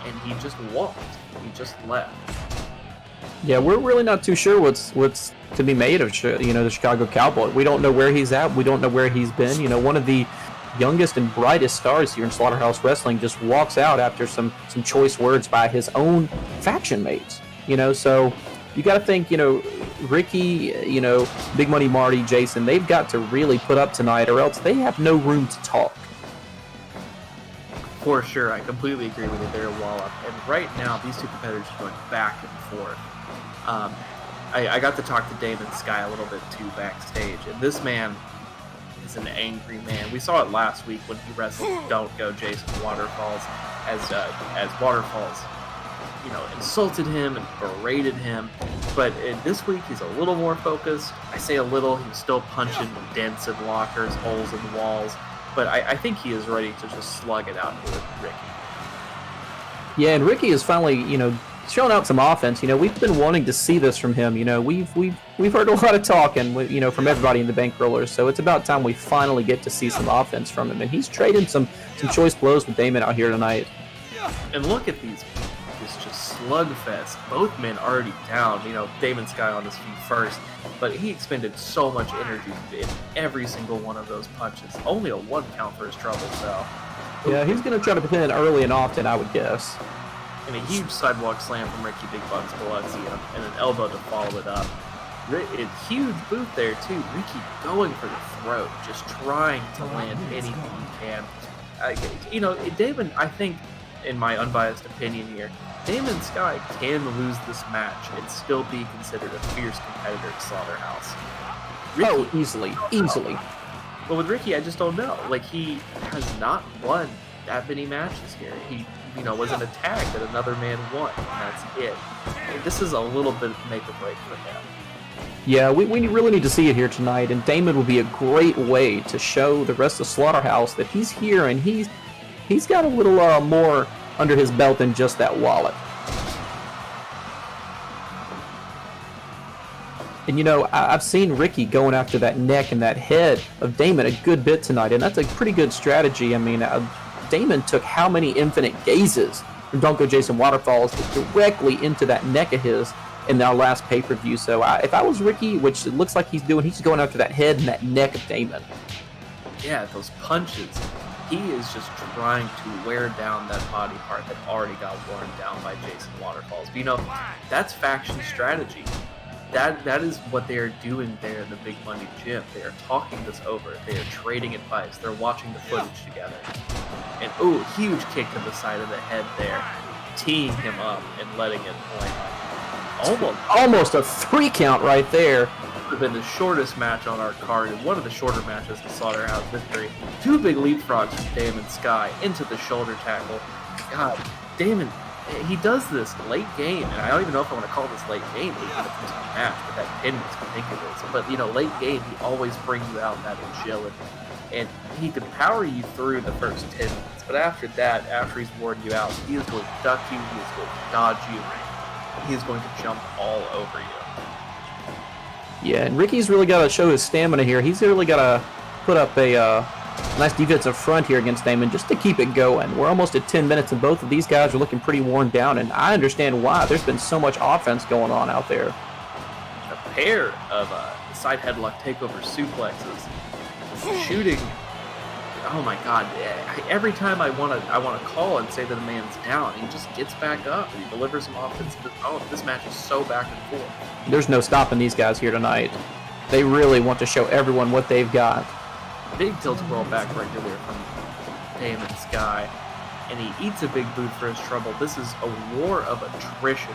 And he just walked. He just left. Yeah, we're really not too sure what's to be made of, you know, the Chicago Cowboy. We don't know where he's at. We don't know where he's been. You know, one of the youngest and brightest stars here in Slaughterhouse Wrestling just walks out after some choice words by his own faction mates. You know, so you got to think, you know, Ricky, you know, Big Money Marty, Jason, they've got to really put up tonight or else they have no room to talk. For sure, I completely agree with you there, Wallop. And right now, these two competitors are going back and forth. I got to talk to Damon Sky a little bit too backstage, and this man is an angry man. We saw it last week when he wrestled Don't Go Jason Waterfalls, as Waterfalls, you know, insulted him and berated him. But this week he's a little more focused. I say a little. He's still punching dents in lockers, holes in walls. But I think he is ready to just slug it out here with Ricky. Yeah, and Ricky is finally, you know, showing out some offense. You know, we've been wanting to see this from him. You know, we've heard a lot of talking, you know, from everybody in the Bankrollers. So it's about time we finally get to see some offense from him. And he's trading some choice blows with Damon out here tonight. And look at this just slugfest. Both men already down. You know, Damon Sky on his feet first. But he expended so much energy in every single one of those punches. Only a 1 count for his troubles, though. Yeah, he's going to try to pin it early and often, I would guess. And a huge sidewalk slam from Ricky Big Bucks Biloxi and an elbow to follow it up. A huge boot there, too. Ricky going for the throat, just trying to land anything he can. You know, Damon, I think, in my unbiased opinion here, Damon Sky can lose this match and still be considered a fierce competitor at Slaughterhouse. Ricky, easily. But with Ricky, I just don't know. Like, he has not won that many matches here. He, you know, was in a tag that another man won, and that's it. And this is a little bit of make or break for him. Yeah, we really need to see it here tonight, and Damon will be a great way to show the rest of Slaughterhouse that he's here and he's got a little more under his belt than just that wallet. And, you know, I've seen Ricky going after that neck and that head of Damon a good bit tonight, and that's a pretty good strategy. I mean, Damon took how many infinite gazes from Don't Go Jason Waterfalls directly into that neck of his in our last pay-per-view. So if I was Ricky, which it looks like he's doing, he's going after that head and that neck of Damon. Yeah, those punches. He is just trying to wear down that body part that already got worn down by Jason Waterfalls. But, you know, that's faction strategy. That is what they are doing there in the Big Money gym. They are talking this over. They are trading advice. They're watching the footage together. And, ooh, huge kick to the side of the head there, teeing him up and letting it land. Almost a 3 count right there. Would have been the shortest match on our card and one of the shorter matches in Slaughterhouse victory. 2 big leapfrogs from Damon Sky into the shoulder tackle. God, Damon he does this late game, and I don't even know if I want to call this late game even if it's a match, but that pin was ridiculous. But late game, he always brings out that agility, and he can power you through the first 10 minutes. But after that, after he's worn you out, he is going to duck you, he is going to dodge you, he is going to jump all over you. Yeah, and Ricky's really got to show his stamina here. He's really got to put up a nice defensive front here against Damon just to keep it going. We're almost at 10 minutes, and both of these guys are looking pretty worn down, and I understand why. There's been so much offense going on out there. A pair of side headlock takeover suplexes, shooting. Oh my God! Every time I want to call and say that a man's down, he just gets back up and he delivers some offense. Oh, this match is so back and forth. There's no stopping these guys here tonight. They really want to show everyone what they've got. Big tilt-a-whirl back regular from Damon Sky, and he eats a big boot for his trouble. This is a war of attrition,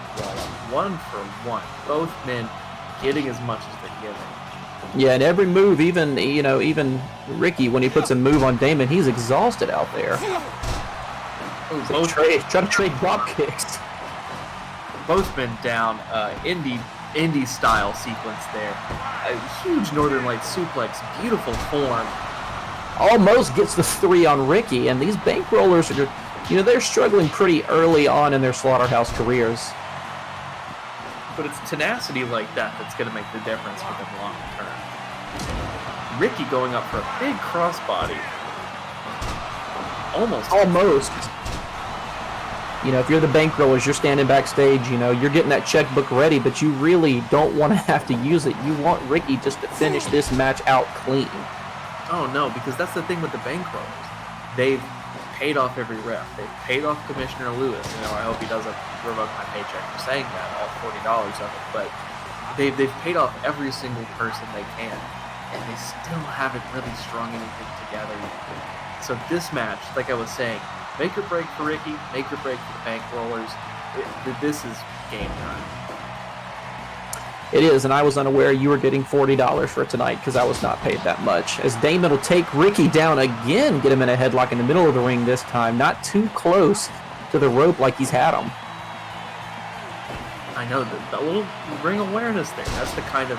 one for one. Both men getting as much as they're giving. Yeah, and every move, even Ricky, when he puts a move on Damon, he's exhausted out there. Trying to trade drop kicks. Both men down. Indie style sequence there. A huge Northern Lights suplex, beautiful form. Almost gets the 3 on Ricky, and these bankrollers are, they're struggling pretty early on in their Slaughterhouse careers. But it's tenacity like that that's going to make the difference for them long term. Ricky going up for a big crossbody. Almost. If you're the bankrollers, you're standing backstage, you're getting that checkbook ready, but you really don't want to have to use it. You want Ricky just to finish this match out clean. Oh, no, because that's the thing with the bankrollers. They've paid off every ref. They've paid off Commissioner Lewis. I hope he doesn't revoke my paycheck for saying that, all $40 of it. But they've paid off every single person they can, and they still haven't really strung anything together. So this match, like I was saying, make or break for Ricky, make or break for the bankrollers. This is game time. It is, and I was unaware you were getting $40 for tonight because I was not paid that much. As Damon will take Ricky down again, get him in a headlock in the middle of the ring this time, not too close to the rope like he's had him. I know, the little ring awareness there. That's the kind of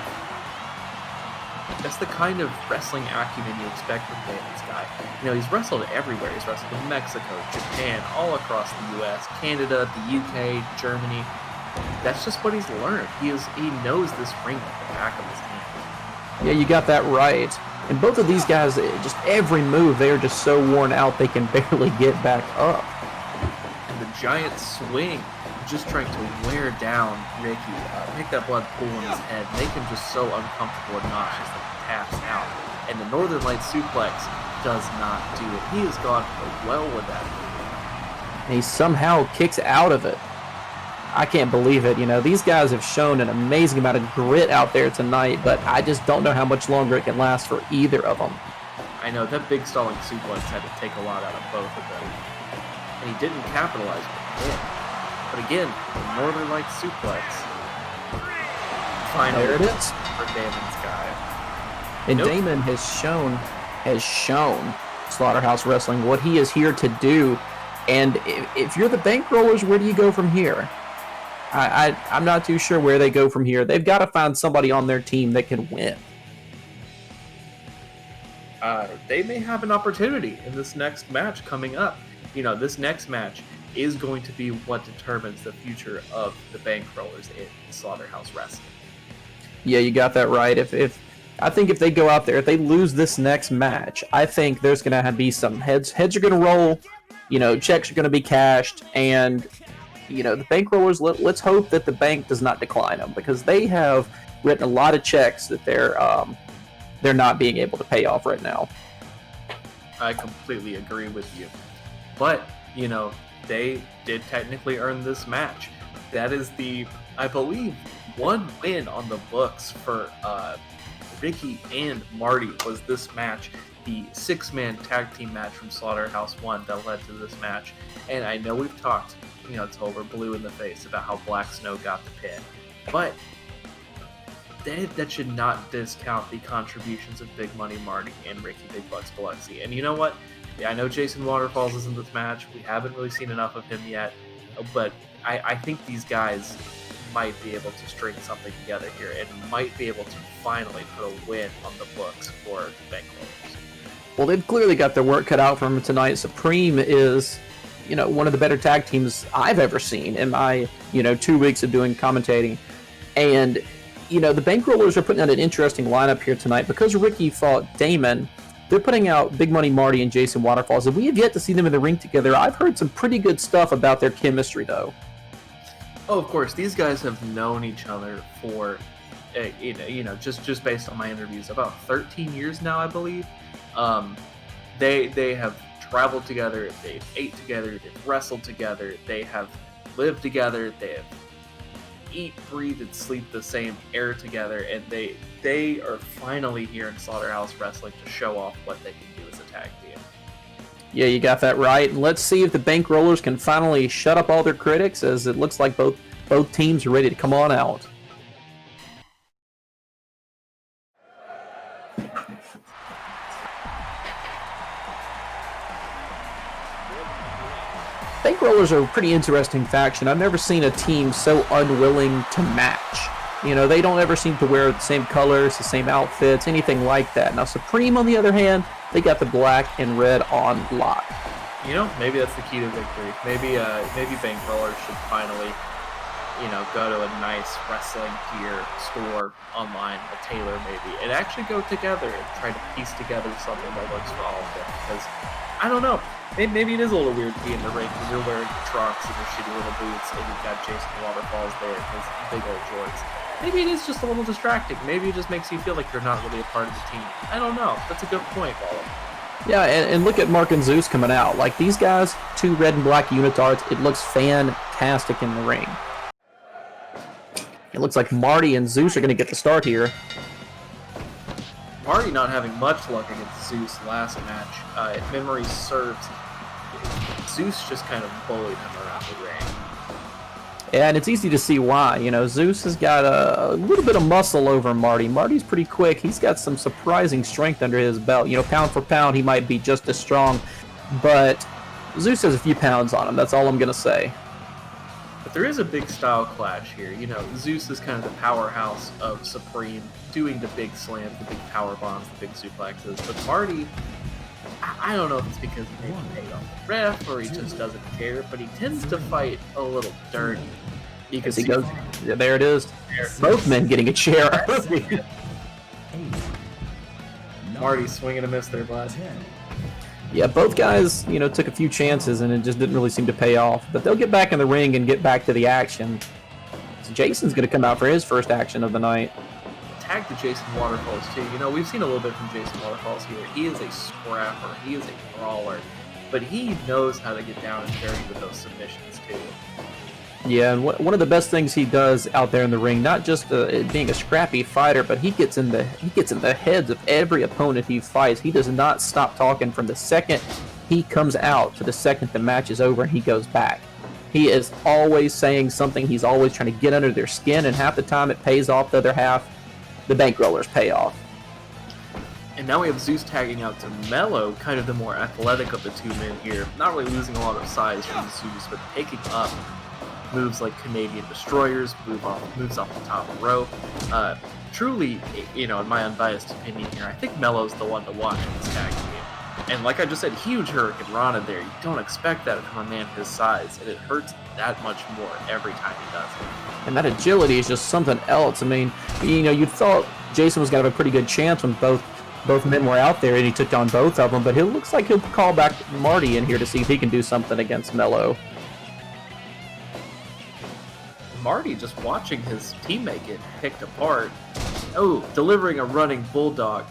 wrestling acumen you expect from Damon Sky. He's wrestled everywhere. He's wrestled in Mexico, Japan, all across the U.S., Canada, the U.K., Germany. That's just what he's learned. He knows this ring like the back of his hand. Yeah, you got that right. And both of these guys, just every move, they are just so worn out they can barely get back up. And the giant swing, just trying to wear down Ricky, make that blood pool in his head, make him just so uncomfortable and nauseous that he taps out. And the Northern Lights suplex does not do it. He has gone well with that move. And he somehow kicks out of it. I can't believe it. These guys have shown an amazing amount of grit out there tonight, but I just don't know how much longer it can last for either of them. I know, that big stalling suplex had to take a lot out of both of them. And he didn't capitalize with it. But again, the Northern Lights suplex. There it is. For Damon Sky. And Damon has shown Slaughterhouse Wrestling what he is here to do. And if you're the bankrollers, where do you go from here? I'm not too sure where they go from here. They've got to find somebody on their team that can win. They may have an opportunity in this next match coming up. This next match is going to be what determines the future of the bankrollers in Slaughterhouse Wrestling. Yeah, you got that right. I think if they go out there, if they lose this next match, I think there's going to be some heads. Heads are going to roll. Checks are going to be cashed, and the bankrollers. Let's hope that the bank does not decline them, because they have written a lot of checks that they're not being able to pay off right now. I completely agree with you, but they did technically earn this match. That is I believe, one win on the books for Ricky and Marty was this match. The 6-man tag team match from Slaughterhouse 1 that led to this match. And I know we've talked, until we're blue in the face about how Black Snow got the pin. But that should not discount the contributions of Big Money Marty and Ricky Big Bucks Biloxi. And you know what? I know Jason Waterfalls is in this match. We haven't really seen enough of him yet. but I think these guys might be able to string something together here and might be able to finally put a win on the books for the Bankrollers. Well, they've clearly got their work cut out for them tonight. Supreme is, one of the better tag teams I've ever seen in my, 2 weeks of doing commentating. And, the Bankrollers are putting out an interesting lineup here tonight. Because Ricky fought Damon, they're putting out Big Money Marty and Jason Waterfalls, and we have yet to see them in the ring together. I've heard some pretty good stuff about their chemistry, though. Oh, of course, these guys have known each other for, just based on my interviews, about 13 years now, I believe. They have traveled together, they've ate together, they've wrestled together, they have lived together, they have eat, breathe, and sleep the same air together, and they are finally here in Slaughterhouse Wrestling to show off what they can do as a tag team. Yeah, you got that right. And let's see if the Bankrollers can finally shut up all their critics, as it looks like both teams are ready to come on out. Bankrollers are a pretty interesting faction. I've never seen a team so unwilling to match. They don't ever seem to wear the same colors, the same outfits, anything like that. Now, Supreme, on the other hand, they got the black and red on lock. Maybe that's the key to victory. Maybe Bankrollers should finally, go to a nice wrestling gear store online, a tailor maybe, and actually go together and try to piece together something that works for all of them. Because, I don't know, maybe it is a little weird to be in the ring when you're wearing trunks and your shitty little boots and you've got Jason Waterfalls there and his big old jorts. Maybe it is just a little distracting. Maybe it just makes you feel like you're not really a part of the team. I don't know. That's a good point, Wallop. Yeah, and look at Mark and Zeus coming out. Like, these guys, 2 red and black unitards, it looks fantastic in the ring. It looks like Marty and Zeus are going to get the start here. Marty not having much luck against Zeus last match. If memory serves, Zeus just kind of bullied him around the ring. Yeah, and it's easy to see why. Zeus has got a little bit of muscle over Marty. Marty's pretty quick. He's got some surprising strength under his belt. Pound for pound, he might be just as strong, but Zeus has a few pounds on him. That's all I'm going to say. But there is a big style clash here. Zeus is kind of the powerhouse of Supreme, doing the big slams, the big power bombs, the big suplexes. But Marty, I don't know if it's because he maybe paid off the ref or he just doesn't care, but he tends to fight a little dirty. Because he goes, yeah, there it is. Both men getting a chair. Marty swinging a miss there, bud. Yeah, both guys, took a few chances and it just didn't really seem to pay off. But they'll get back in the ring and get back to the action. So Jason's going to come out for his first action of the night. Tag to Jason Waterfalls too. We've seen a little bit from Jason Waterfalls here. He is a scrapper. He is a brawler. But he knows how to get down and dirty with those submissions too. Yeah, and one of the best things he does out there in the ring, not just being a scrappy fighter, but he gets in the heads of every opponent he fights. He does not stop talking from the second he comes out to the second the match is over and he goes back. He is always saying something. He's always trying to get under their skin, and half the time it pays off. The other half, the Bankrollers pay off. And now we have Zeus tagging out to Mello, kind of the more athletic of the two men here. Not really losing a lot of size from Zeus, but picking up moves like Canadian Destroyers, moves off the top rope. Truly, in my unbiased opinion here, I think Mello's the one to watch in this tag team. And like I just said, huge Hurricane Rana there. You don't expect that from a man his size, and it hurts that much more every time he does it. And that agility is just something else. I mean, you thought Jason was going to have a pretty good chance when both men were out there, and he took on both of them, but it looks like he'll call back Marty in here to see if he can do something against Mello. Marty just watching his teammate get picked apart. Oh, delivering a running bulldog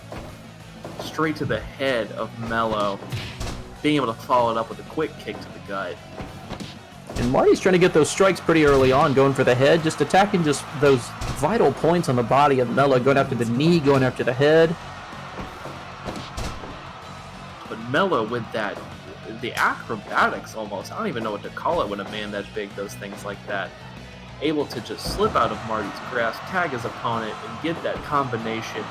straight to the head of Mello. Being able to follow it up with a quick kick to the gut. And Marty's trying to get those strikes pretty early on, going for the head, just attacking just those vital points on the body of Mello, going after the knee, going after the head. But Mello with the acrobatics almost, I don't even know what to call it when a man that big does things like that. Able to just slip out of Marty's grasp, tag his opponent, and get that combination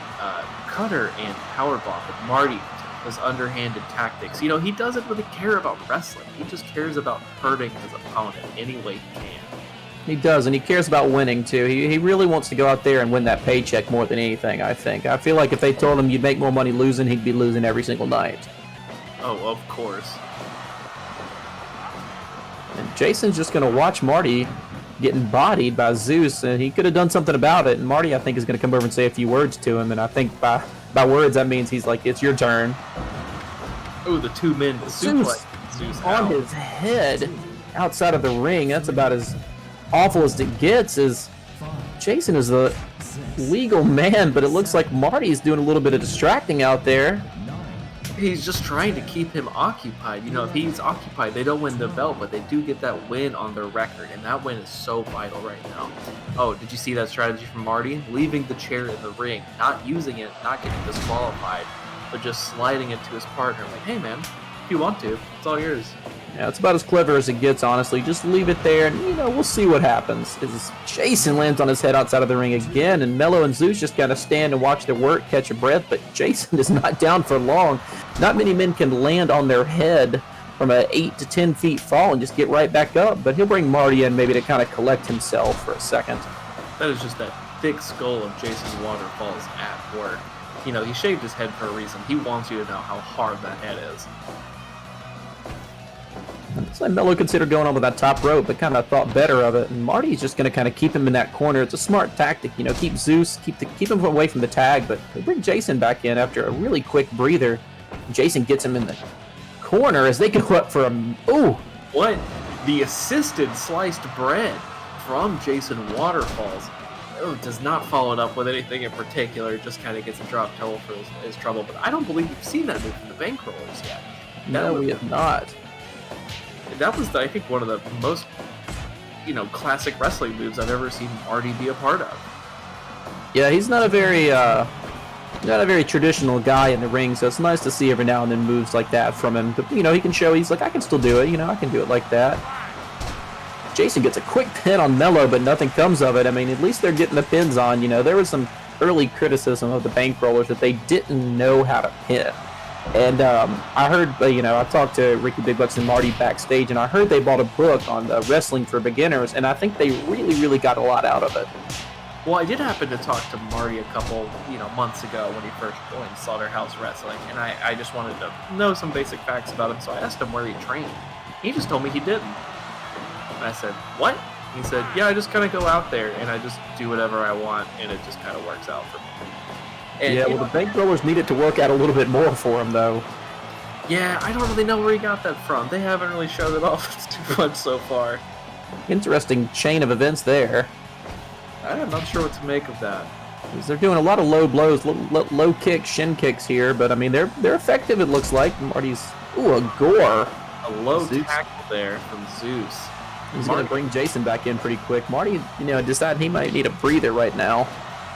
cutter and powerbomb with Marty to his underhanded tactics. You know, he doesn't really care about wrestling. He just cares about hurting his opponent any way he can. He does, and he cares about winning, too. He really wants to go out there and win that paycheck more than anything, I think. I feel like if they told him you'd make more money losing, he'd be losing every single night. Oh, of course. And Jason's just going to watch Marty getting bodied by Zeus, and he could have done something about it. And Marty, I think, is going to come over and say a few words to him, and I think by words, that means he's like, it's your turn. Oh, the two men suplex Zeus on his head outside of the ring. That's about as awful as it gets. Is Jason is the legal man, but it looks like Marty's doing a little bit of distracting out there. He's just trying to keep him occupied. You know, if he's occupied, they don't win the belt, but they do get that win on their record, and that win is so vital right now. Oh, did you see that strategy from Marty? Leaving the chair in the ring, not using it, not getting disqualified, but just sliding it to his partner. Like, hey man, if you want to, it's all yours. Yeah, it's about as clever as it gets, honestly. Just leave it there, and, you know, we'll see what happens. As Jason lands on his head outside of the ring again, and Mello and Zeus just kind of stand and watch their work, catch a breath, but Jason is not down for long. Not many men can land on their head from a 8 to 10 feet fall and just get right back up, but he'll bring Marty in maybe to kind of collect himself for a second. That is just that thick skull of Jason Waterfalls at work. You know, he shaved his head for a reason. He wants you to know how hard that head is. It's like Mello considered going on with that top rope, but kind of thought better of it. And Marty's just going to kind of keep him in that corner. It's a smart tactic, you know, keep Zeus, keep him away from the tag, but they bring Jason back in after a really quick breather. Jason gets him in the corner as they go up for a... Ooh! What? The assisted sliced bread from Jason Waterfalls. Oh, does not follow it up with anything in particular. Just kind of gets a drop toe for his trouble. But I don't believe we've seen that move from the Bankrollers yet. No, we have not. That was, I think, one of the most, you know, classic wrestling moves I've ever seen Marty be a part of. Yeah, he's not a very traditional guy in the ring, so it's nice to see every now and then moves like that from him. But, you know, he can show he's like, I can still do it. You know, I can do it like that. Jason gets a quick pin on Mello, but nothing comes of it. I mean, at least they're getting the pins on. You know, there was some early criticism of the Bankrollers that they didn't know how to pin. And I heard, you know, I talked to Ricky Big Bucks and Marty backstage, and I heard they bought a book on wrestling for beginners, and I think they really, really got a lot out of it. Well, I did happen to talk to Marty a couple, you know, months ago when he first joined Slaughterhouse Wrestling, and I just wanted to know some basic facts about him, so I asked him where he trained. He just told me he didn't. And I said, what? He said, yeah, I just kind of go out there, and I just do whatever I want, and it just kind of works out for me. And, yeah, well, the Bankrollers needed to work out a little bit more for him, though. Yeah, I don't really know where he got that from. They haven't really showed it off too much so far. Interesting chain of events there. I'm not sure what to make of that. They're doing a lot of low blows, low kicks, shin kicks here, but I mean they're effective. It looks like Marty's a gore. A low tackle there from Zeus. He's going to bring Jason back in pretty quick. Marty, you know, decided he might need a breather right now.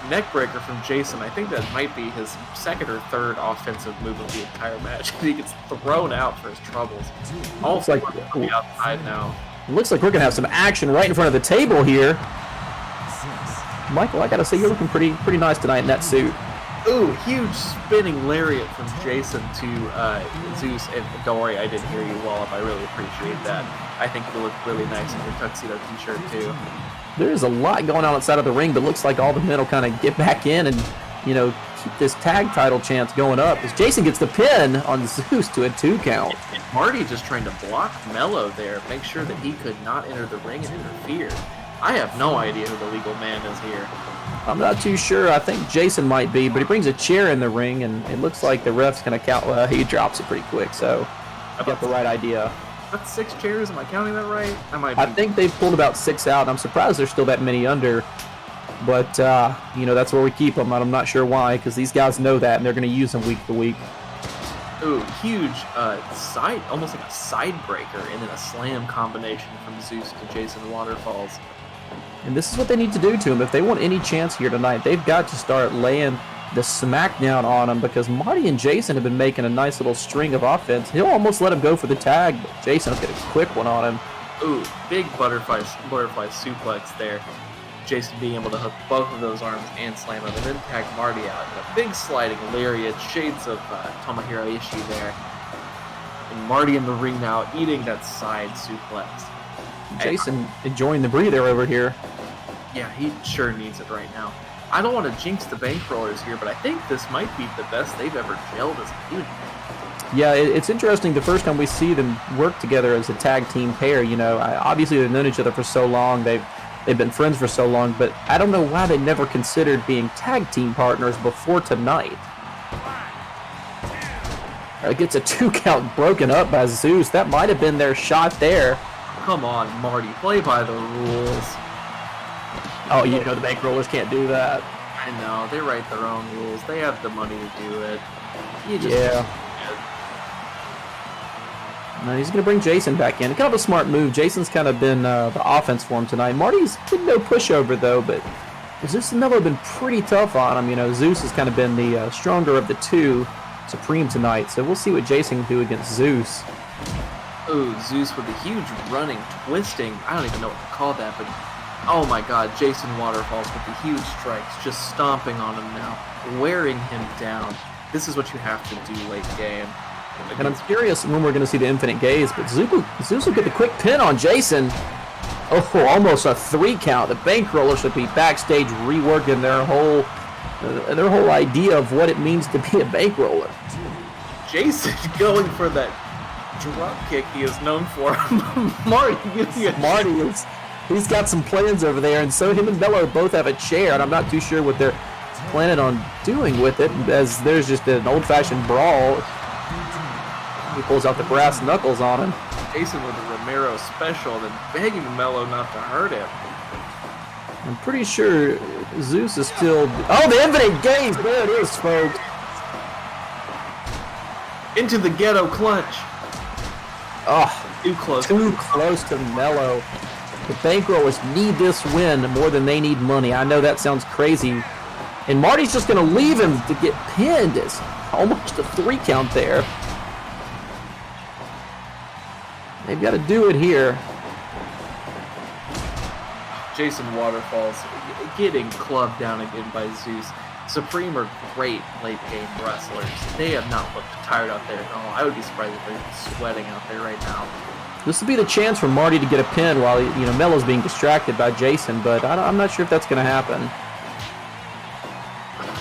Neckbreaker from Jason. I think that might be his second or third offensive move of the entire match. He gets thrown out for his troubles. Looks like on the outside now. It looks like we're gonna have some action right in front of the table here. Michael, I gotta say you're looking pretty nice tonight in that suit. Ooh, huge spinning lariat from Jason to Zeus. And don't worry, I didn't hear you, Wallop. I really appreciate that. I think you look really nice in your tuxedo t-shirt too. There's a lot going on outside of the ring, but looks like all the men will kind of get back in and, you know, keep this tag title chance going up as Jason gets the pin on Zeus to a 2 count. And Marty just trying to block Mello there, make sure that he could not enter the ring and interfere. I have no idea who the legal man is here. I'm not too sure. I think Jason might be, but he brings a chair in the ring, and it looks like the ref's going to count. Well, he drops it pretty quick, so I got the right idea. That's 6 chairs. Am I counting that right? I think they've pulled about 6 out. I'm surprised there's still that many under. But, you know, that's where we keep them, and I'm not sure why, because these guys know that, and they're going to use them week to week. Ooh, huge side, almost like a side breaker, and then a slam combination from Zeus to Jason Waterfalls. And this is what they need to do to him. If they want any chance here tonight, they've got to start laying the smackdown on him, because Marty and Jason have been making a nice little string of offense. He'll almost let him go for the tag, but Jason will get a quick one on him. Ooh, big butterfly suplex there. Jason being able to hook both of those arms and slam him, and then tag Marty out. And a big sliding lariat, shades of Tomohiro Ishii there. And Marty in the ring now, eating that side suplex. Jason enjoying the breather over here. Yeah, he sure needs it right now. I don't want to jinx the Bankrollers here, but I think this might be the best they've ever gelled as a unit. Yeah, it's interesting. The first time we see them work together as a tag team pair, you know, obviously they've known each other for so long. They've been friends for so long, but I don't know why they never considered being tag team partners before tonight. Gets a 2 count broken up by Zeus. That might have been their shot there. Come on, Marty, play by the rules. Oh, you know the Bankrollers can't do that. I know, they write their own rules. They have the money to do it. No, he's going to bring Jason back in. Kind of a smart move. Jason's kind of been the offense for him tonight. Marty's been no pushover, though, but Zeus and Melo have been pretty tough on him. You know, Zeus has kind of been the stronger of the two, Supreme, tonight. So we'll see what Jason can do against Zeus. Ooh, Zeus with a huge running, twisting. I don't even know what to call that, but oh my god, Jason Waterfalls with the huge strikes, just stomping on him now, wearing him down. This is what you have to do late game. And I'm curious when we're going to see the Infinite Gaze, but Zeus will get the quick pin on Jason. Oh, almost a 3 count. The Bankrollers should be backstage reworking their whole idea of what it means to be a Bankroller. Jason going for that drop kick he is known for. Marty he's got some plans over there, and so him and Melo both have a chair, and I'm not too sure what they're planning on doing with it, as there's just an old-fashioned brawl. He pulls out the brass knuckles on him. Jason with a Romero special, then begging Melo not to hurt him. I'm pretty sure Zeus is still... Oh, the Infinite Gaze! There it is, folks. Into the ghetto clutch. Oh, too close. Too close to Melo. The Bankrollers need this win more than they need money. I know that sounds crazy. And Marty's just going to leave him to get pinned. It's almost a 3 count there. They've got to do it here. Jason Waterfalls getting clubbed down again by Zeus. Supreme are great late game wrestlers. They have not looked tired out there at all. I would be surprised if they're sweating out there right now. This will be the chance for Marty to get a pin while Melo's being distracted by Jason, but I'm not sure if that's going to happen.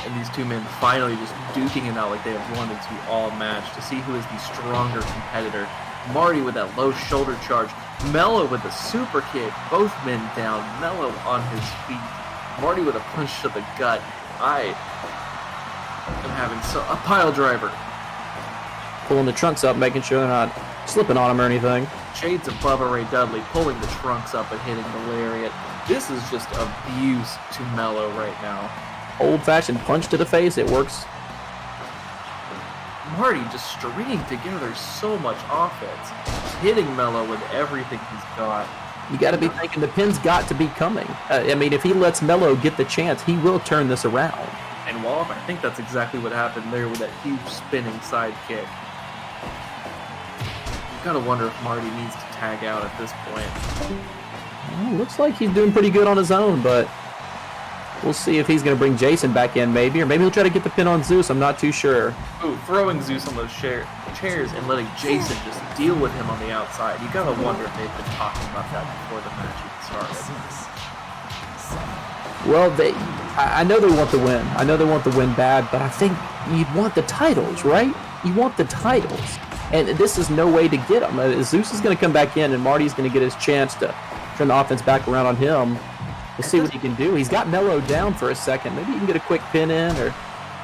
And these two men finally just duking it out like they have wanted to all match to see who is the stronger competitor. Marty with that low shoulder charge. Melo with a super kick. Both men down. Melo on his feet. Marty with a punch to the gut. I am having a pile driver. Pulling the trunks up, making sure they're not slipping on him or anything. Shades of Bubba Ray Dudley pulling the trunks up and hitting the lariat. This is just abuse to Melo right now. Old-fashioned punch to the face. It works. Marty just stringing together so much offense, hitting Melo with everything he's got. You got to be thinking the pin's got to be coming. I mean, if he lets Melo get the chance, he will turn this around. And Wallop, I think that's exactly what happened there with that huge spinning side kick. You've got to wonder if Marty needs to tag out at this point. Well, looks like he's doing pretty good on his own, but we'll see if he's going to bring Jason back in maybe, or maybe he'll try to get the pin on Zeus. I'm not too sure. Ooh, throwing Zeus on those chairs and letting Jason just deal with him on the outside. You gotta wonder if they've been talking about that before the match even started. Well, I know they want the win. I know they want the win bad, but I think you want the titles, right? You want the titles. And this is no way to get them. Zeus is going to come back in, and Marty's going to get his chance to turn the offense back around on him. We'll see what he can do. He's got Melo down for a second. Maybe he can get a quick pin in or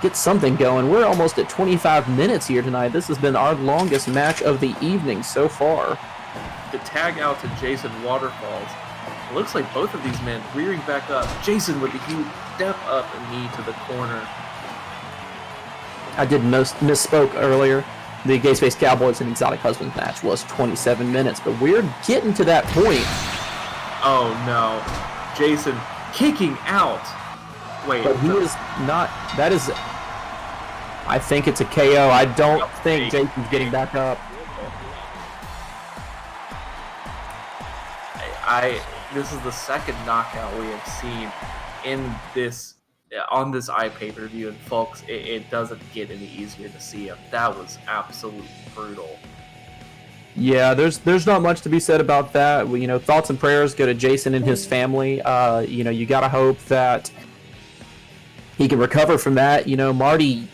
get something going. We're almost at 25 minutes here tonight. This has been our longest match of the evening so far. The tag out to Jason Waterfalls. It looks like both of these men rearing back up. Jason with a huge step up and knee to the corner. I did misspoke earlier. The Gay Space Cowboys and Exotic Husbands match was 27 minutes, but we're getting to that point. Oh no. Jason kicking out. Wait. But he is not. That is. I think it's a KO. I don't think Jason's getting back up. This is the second knockout we have seen in this on this iPay-per-view, and folks, it doesn't get any easier to see him. That was absolutely brutal. Yeah, there's not much to be said about that. Thoughts and prayers go to Jason and his family. You gotta hope that he can recover from that. Marty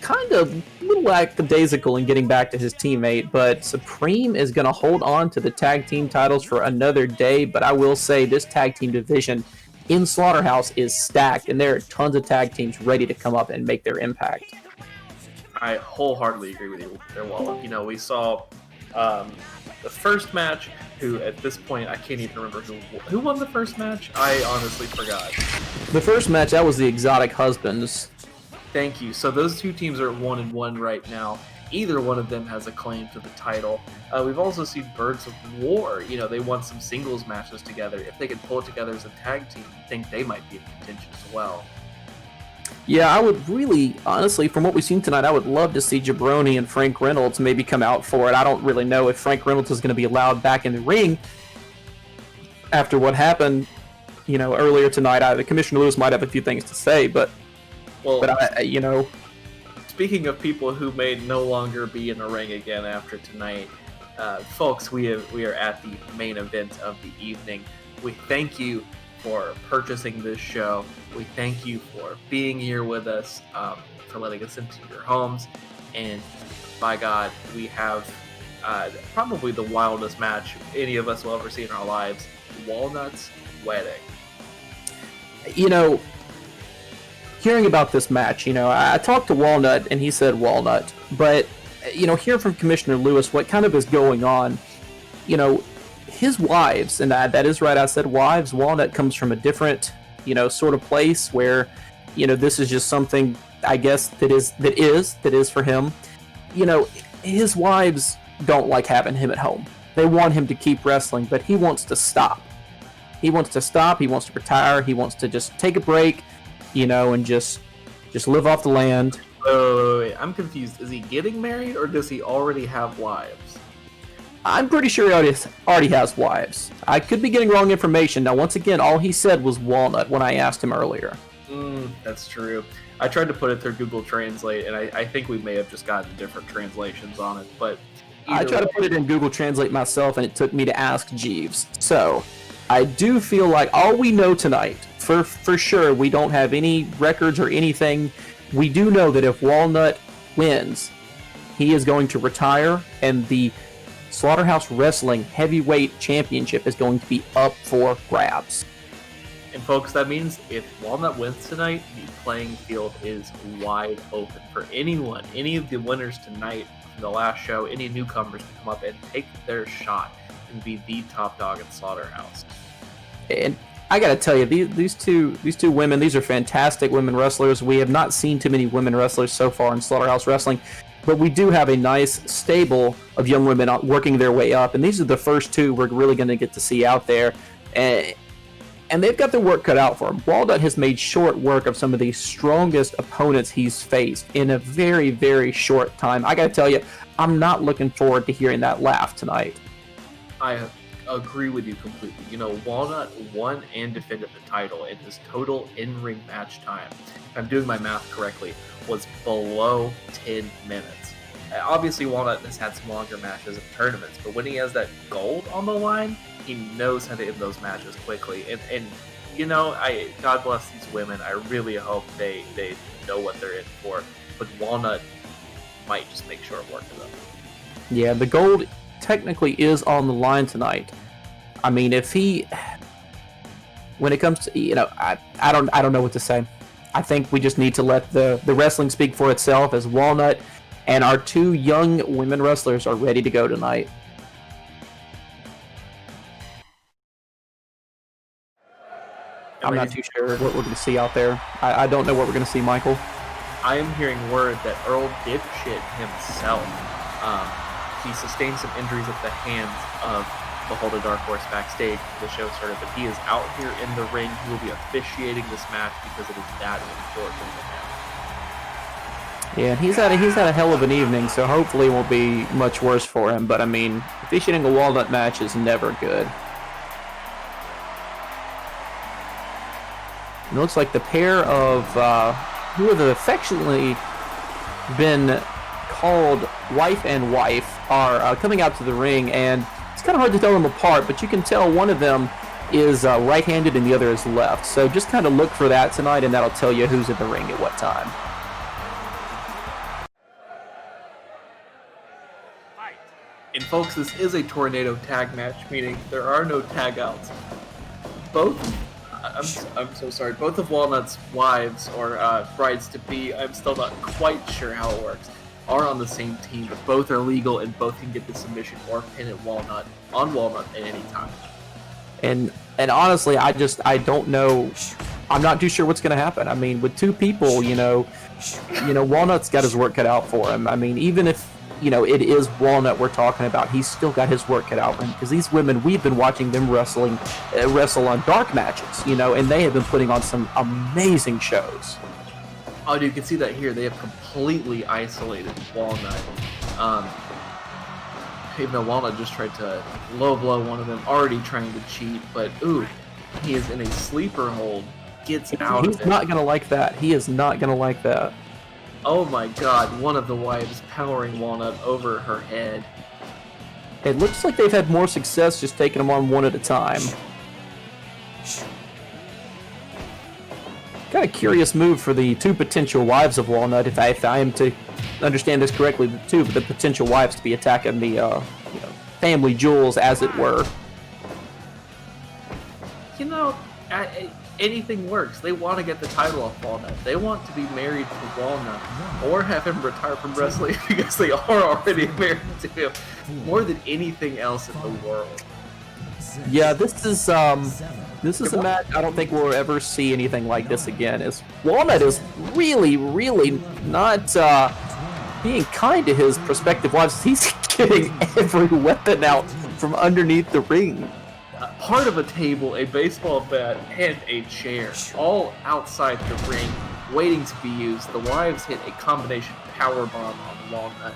kind of a little lackadaisical in getting back to his teammate, but Supreme is going to hold on to the tag team titles for another day. But I will say this tag team division in Slaughterhouse is stacked, and there are tons of tag teams ready to come up and make their impact. I wholeheartedly agree with you there, Walnut. We saw the first match, who at this point I can't even remember who won the first match. I honestly forgot. The first match, that was the Exotic Husbands. Thank you. So those two teams are 1-1 right now. Either one of them has a claim to the title. We've also seen Birds of War. They won some singles matches together. If they could pull it together as a tag team, I think they might be in contention as well. Yeah, I would really, honestly, from what we've seen tonight, I would love to see Jabroni and Frank Reynolds maybe come out for it. I don't really know if Frank Reynolds is going to be allowed back in the ring after what happened, earlier tonight. Commissioner Lewis might have a few things to say, but speaking of people who may no longer be in the ring again after tonight, folks, we are at the main event of the evening. We thank you for purchasing this show. We thank you for being here with us, for letting us into your homes, and by God, we have probably the wildest match any of us will ever see in our lives: Walnut's wedding. Hearing about this match, I talked to Walnut and he said Walnut, but hearing from Commissioner Lewis what kind of is going on, his wives, and that is right, I said wives. Walnut comes from a different sort of place where this is just something, I guess, that is for him. His wives don't like having him at home. They want him to keep wrestling, but he wants to stop. He wants to retire, he wants to just take a break, and just live off the land. Wait, I'm confused. Is he getting married, or does he already have wives? I'm pretty sure he already has wives. I could be getting wrong information. Now, once again, all he said was Walnut when I asked him earlier. That's true. I tried to put it through Google Translate, and I think we may have just gotten different translations on it, but I tried to put it in Google Translate myself, and it took me to ask Jeeves. So, I do feel like all we know tonight, for sure, we don't have any records or anything. We do know that if Walnut wins, he is going to retire, and the Slaughterhouse Wrestling Heavyweight Championship is going to be up for grabs. And folks, that means if Walnut wins tonight, the playing field is wide open for anyone, any of the winners tonight from the last show, any newcomers to come up and take their shot and be the top dog in Slaughterhouse. And I gotta tell you, these two women, these are fantastic women wrestlers. We have not seen too many women wrestlers so far in Slaughterhouse Wrestling, but we do have a nice stable of young women working their way up, and these are the first two we're really going to get to see out there. And they've got their work cut out for them. Walnut has made short work of some of the strongest opponents he's faced in a very, very short time. I got to tell you, I'm not looking forward to hearing that laugh tonight. I agree with you completely. Walnut won and defended the title, and his total in-ring match time, if I'm doing my math correctly, was below 10 minutes. Obviously, Walnut has had some longer matches in tournaments, but when he has that gold on the line, he knows how to end those matches quickly. And God bless these women. I really hope they know what they're in for. But Walnut might just make short work of them. Yeah, the gold technically is on the line tonight. I mean, when it comes to, I don't know what to say. I think we just need to let the wrestling speak for itself, as Walnut and our two young women wrestlers are ready to go tonight. I'm not too sure what we're going to see out there. I don't know what we're going to see, Michael. I am hearing word that Earl Dipshit himself, he sustained some injuries at the hands of Behold a Dark Horse backstage when the show started, but he is out here in the ring. He will be officiating this match because it is that important to him. Yeah, he's had a hell of an evening, so hopefully it won't be much worse for him. But I mean, officiating a Walnut match is never good. And it looks like the pair of who have affectionately been called wife and wife are coming out to the ring, and it's kind of hard to tell them apart, but you can tell one of them is right-handed and the other is left. So just kind of look for that tonight, and that'll tell you who's in the ring at what time. And folks, this is a tornado tag match, meaning there are no tag outs. I'm so sorry, both of Walnut's wives, or brides-to-be, I'm still not quite sure how it works, are on the same team, but both are legal and both can get the submission or pin at Walnut at any time. And honestly, I don't know. I'm not too sure what's going to happen. I mean, with two people, Walnut's got his work cut out for him. I mean, even if it is Walnut we're talking about, he's still got his work cut out for him, because these women, we've been watching them wrestle on dark matches, and they have been putting on some amazing shows. Oh, dude, you can see that here. They have completely isolated Walnut. Even though Walnut just tried to low blow one of them, already trying to cheat, but ooh, he is in a sleeper hold. Gets out of it. He's not going to like that. He is not going to like that. Oh my god, one of the wives powering Walnut over her head. It looks like they've had more success just taking them on one at a time. Kind of curious move for the two potential wives of Walnut, if I am to understand this correctly, the potential wives to be attacking the family jewels, as it were. Anything works. They want to get the title off Walnut. They want to be married to Walnut, or have him retire from wrestling, because they are already married to him, more than anything else in the world. Yeah, this is a match I don't think we'll ever see anything like this again. As Walnut is really, really not being kind to his prospective wives. He's getting every weapon out from underneath the ring. Part of a table, a baseball bat, and a chair, all outside the ring, waiting to be used. The wives hit a combination power bomb on Walnut,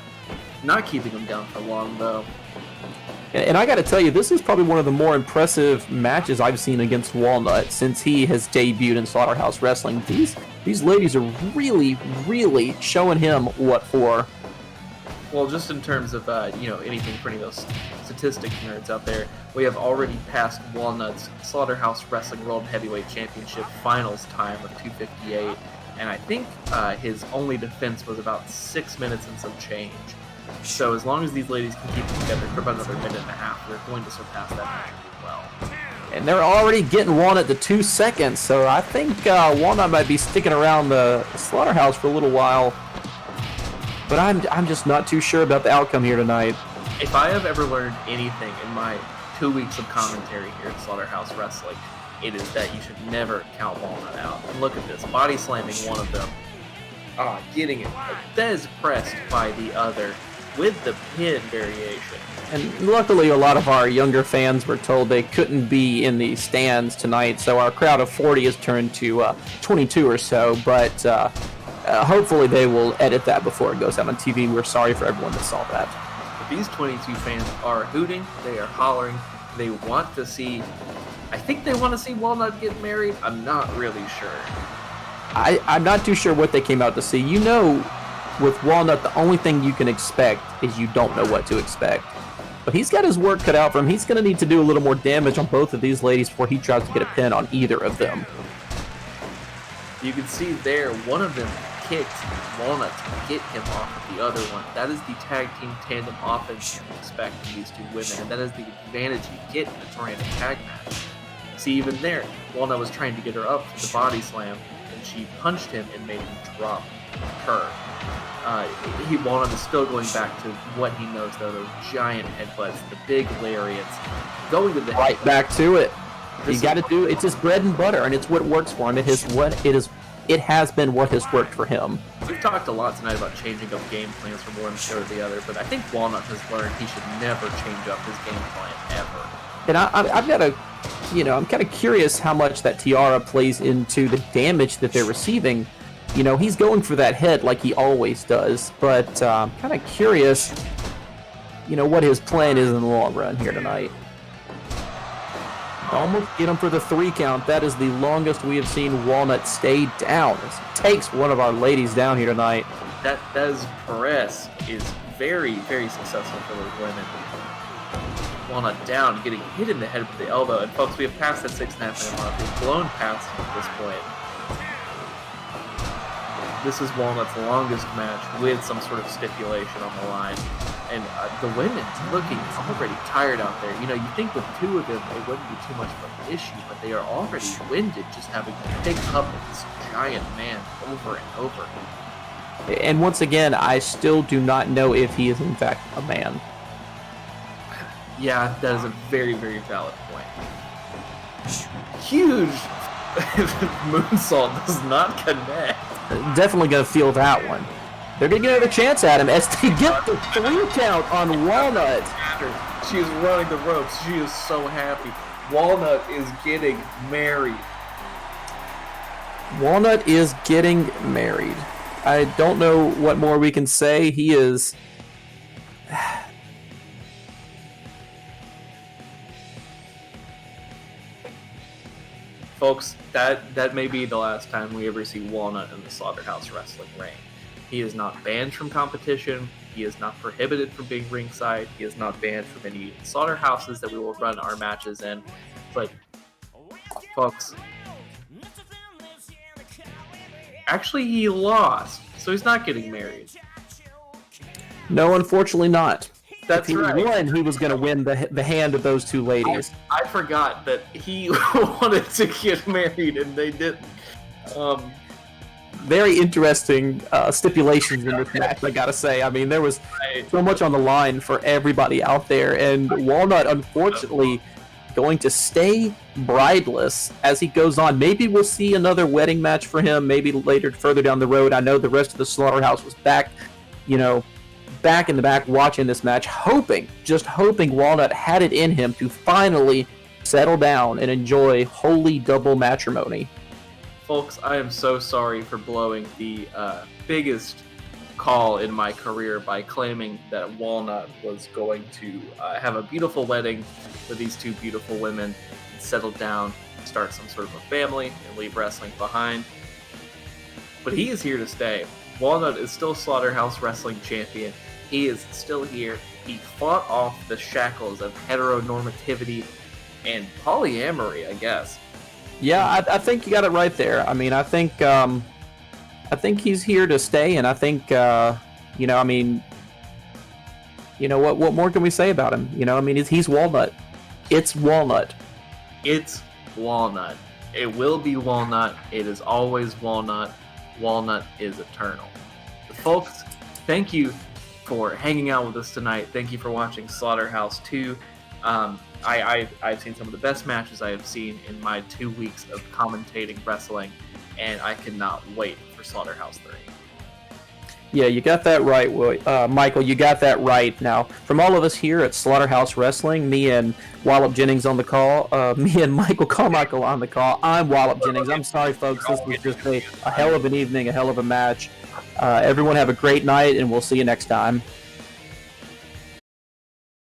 not keeping him down for long though. And I got to tell you, this is probably one of the more impressive matches I've seen against Walnut since he has debuted in Slaughterhouse Wrestling. These ladies are really, really showing him what for. Well, just in terms of anything for any of those statistic nerds out there, we have already passed Walnut's Slaughterhouse Wrestling World Heavyweight Championship finals time of 2:58, and I think his only defense was about 6 minutes and some change. So as long as these ladies can keep it together for about another minute and a half, we're going to surpass that match as well. And they're already getting Walnut to 2 seconds, so I think Walnut might be sticking around the Slaughterhouse for a little while. But I'm just not too sure about the outcome here tonight. If I have ever learned anything in my 2 weeks of commentary here at Slaughterhouse Wrestling, it is that you should never count Walnut out. And look at this, body slamming one of them. Getting it. Dez pressed by the other with the pin variation. And luckily, a lot of our younger fans were told they couldn't be in the stands tonight, so our crowd of 40 has turned to 22 or so, but hopefully they will edit that before it goes out on TV. We're sorry for everyone that saw that. But these 22 fans are hooting, they are hollering, they want to see... I think they want to see Walnut get married. I'm not really sure. I'm not too sure what they came out to see. With Walnut, the only thing you can expect is you don't know what to expect. But he's got his work cut out for him. He's going to need to do a little more damage on both of these ladies before he tries to get a pin on either of them. You can see there, one of them kicked Walnut to get him off of the other one. That is the tag team tandem offense you expect from these two women, and that is the advantage you get in a tornado tag match. See, even there, Walnut was trying to get her up for the body slam, and she punched him and made him drop her. Walnut is still going back to what he knows, though, those giant headbutts, the big lariats, going to the right back to it. You got to do it's his bread and butter, and it's what works for him. It has been what has worked for him. We've talked a lot tonight about changing up game plans from one show to the other, but I think Walnut has learned he should never change up his game plan ever. And I've got to, I'm kind of curious how much that tiara plays into the damage that they're receiving. He's going for that head like he always does, but I'm kind of curious, what his plan is in the long run here tonight. Almost get him for the 3 count. That is the longest we have seen Walnut stay down. This takes one of our ladies down here tonight. That press is very, very successful for those women. Walnut down, getting hit in the head with the elbow. And folks, we have passed that 6.5 minute mark. We've blown past it at this point. This is Walnut's longest match with some sort of stipulation on the line. And the women looking already tired out there. You know, you think with 2 of them, it wouldn't be too much of an issue, but they are already winded just having to pick up this giant man over and over. And once again, I still do not know if he is in fact a man. Yeah, that is a very, very valid point. Huge moonsault does not connect. Definitely going to feel that one. They're going to get another chance at him as they get the 3 count on Walnut. She is running the ropes. She is so happy. Walnut is getting married. Walnut is getting married. I don't know what more we can say. He is... Folks, that may be the last time we ever see Walnut in the Slaughterhouse wrestling ring. He is not banned from competition. He is not prohibited from being ringside. He is not banned from any slaughterhouses that we will run our matches in. But, folks, actually he lost, so he's not getting married. No, unfortunately not. That's if he right. won, he was going to win the hand of those 2 ladies. I forgot that he wanted to get married and they didn't. Very interesting stipulations in this match, I gotta say. I mean, there was so much on the line for everybody out there, and Walnut, unfortunately, going to stay brideless as he goes on. Maybe we'll see another wedding match for him, maybe later, further down the road. I know the rest of the Slaughterhouse was back in the back watching this match, just hoping Walnut had it in him to finally settle down and enjoy holy double matrimony. Folks, I am so sorry for blowing the biggest call in my career by claiming that Walnut was going to have a beautiful wedding with these 2 beautiful women and settle down, start some sort of a family, and leave wrestling behind. But he is here to stay. Walnut is still Slaughterhouse Wrestling Champion. He is still here. He fought off the shackles of heteronormativity and polyamory, I guess. Yeah, I think you got it right there. I mean, I think he's here to stay, and I think what more can we say about him? I mean, he's Walnut. It's Walnut. It's Walnut. It will be Walnut. It is always Walnut. Walnut is eternal. Folks, thank you for hanging out with us tonight. Thank you for watching Slaughterhouse 2. I've seen some of the best matches I have seen in my 2 weeks of commentating wrestling, and I cannot wait for Slaughterhouse 3. Yeah, you got that right, Michael. You got that right. Now, from all of us here at Slaughterhouse Wrestling, me and Wallop Jennings on the call, me and Michael Carmichael on the call, I'm Wallop Jennings. I'm sorry, folks. This was just a hell of an evening, a hell of a match. Everyone have a great night, and we'll see you next time.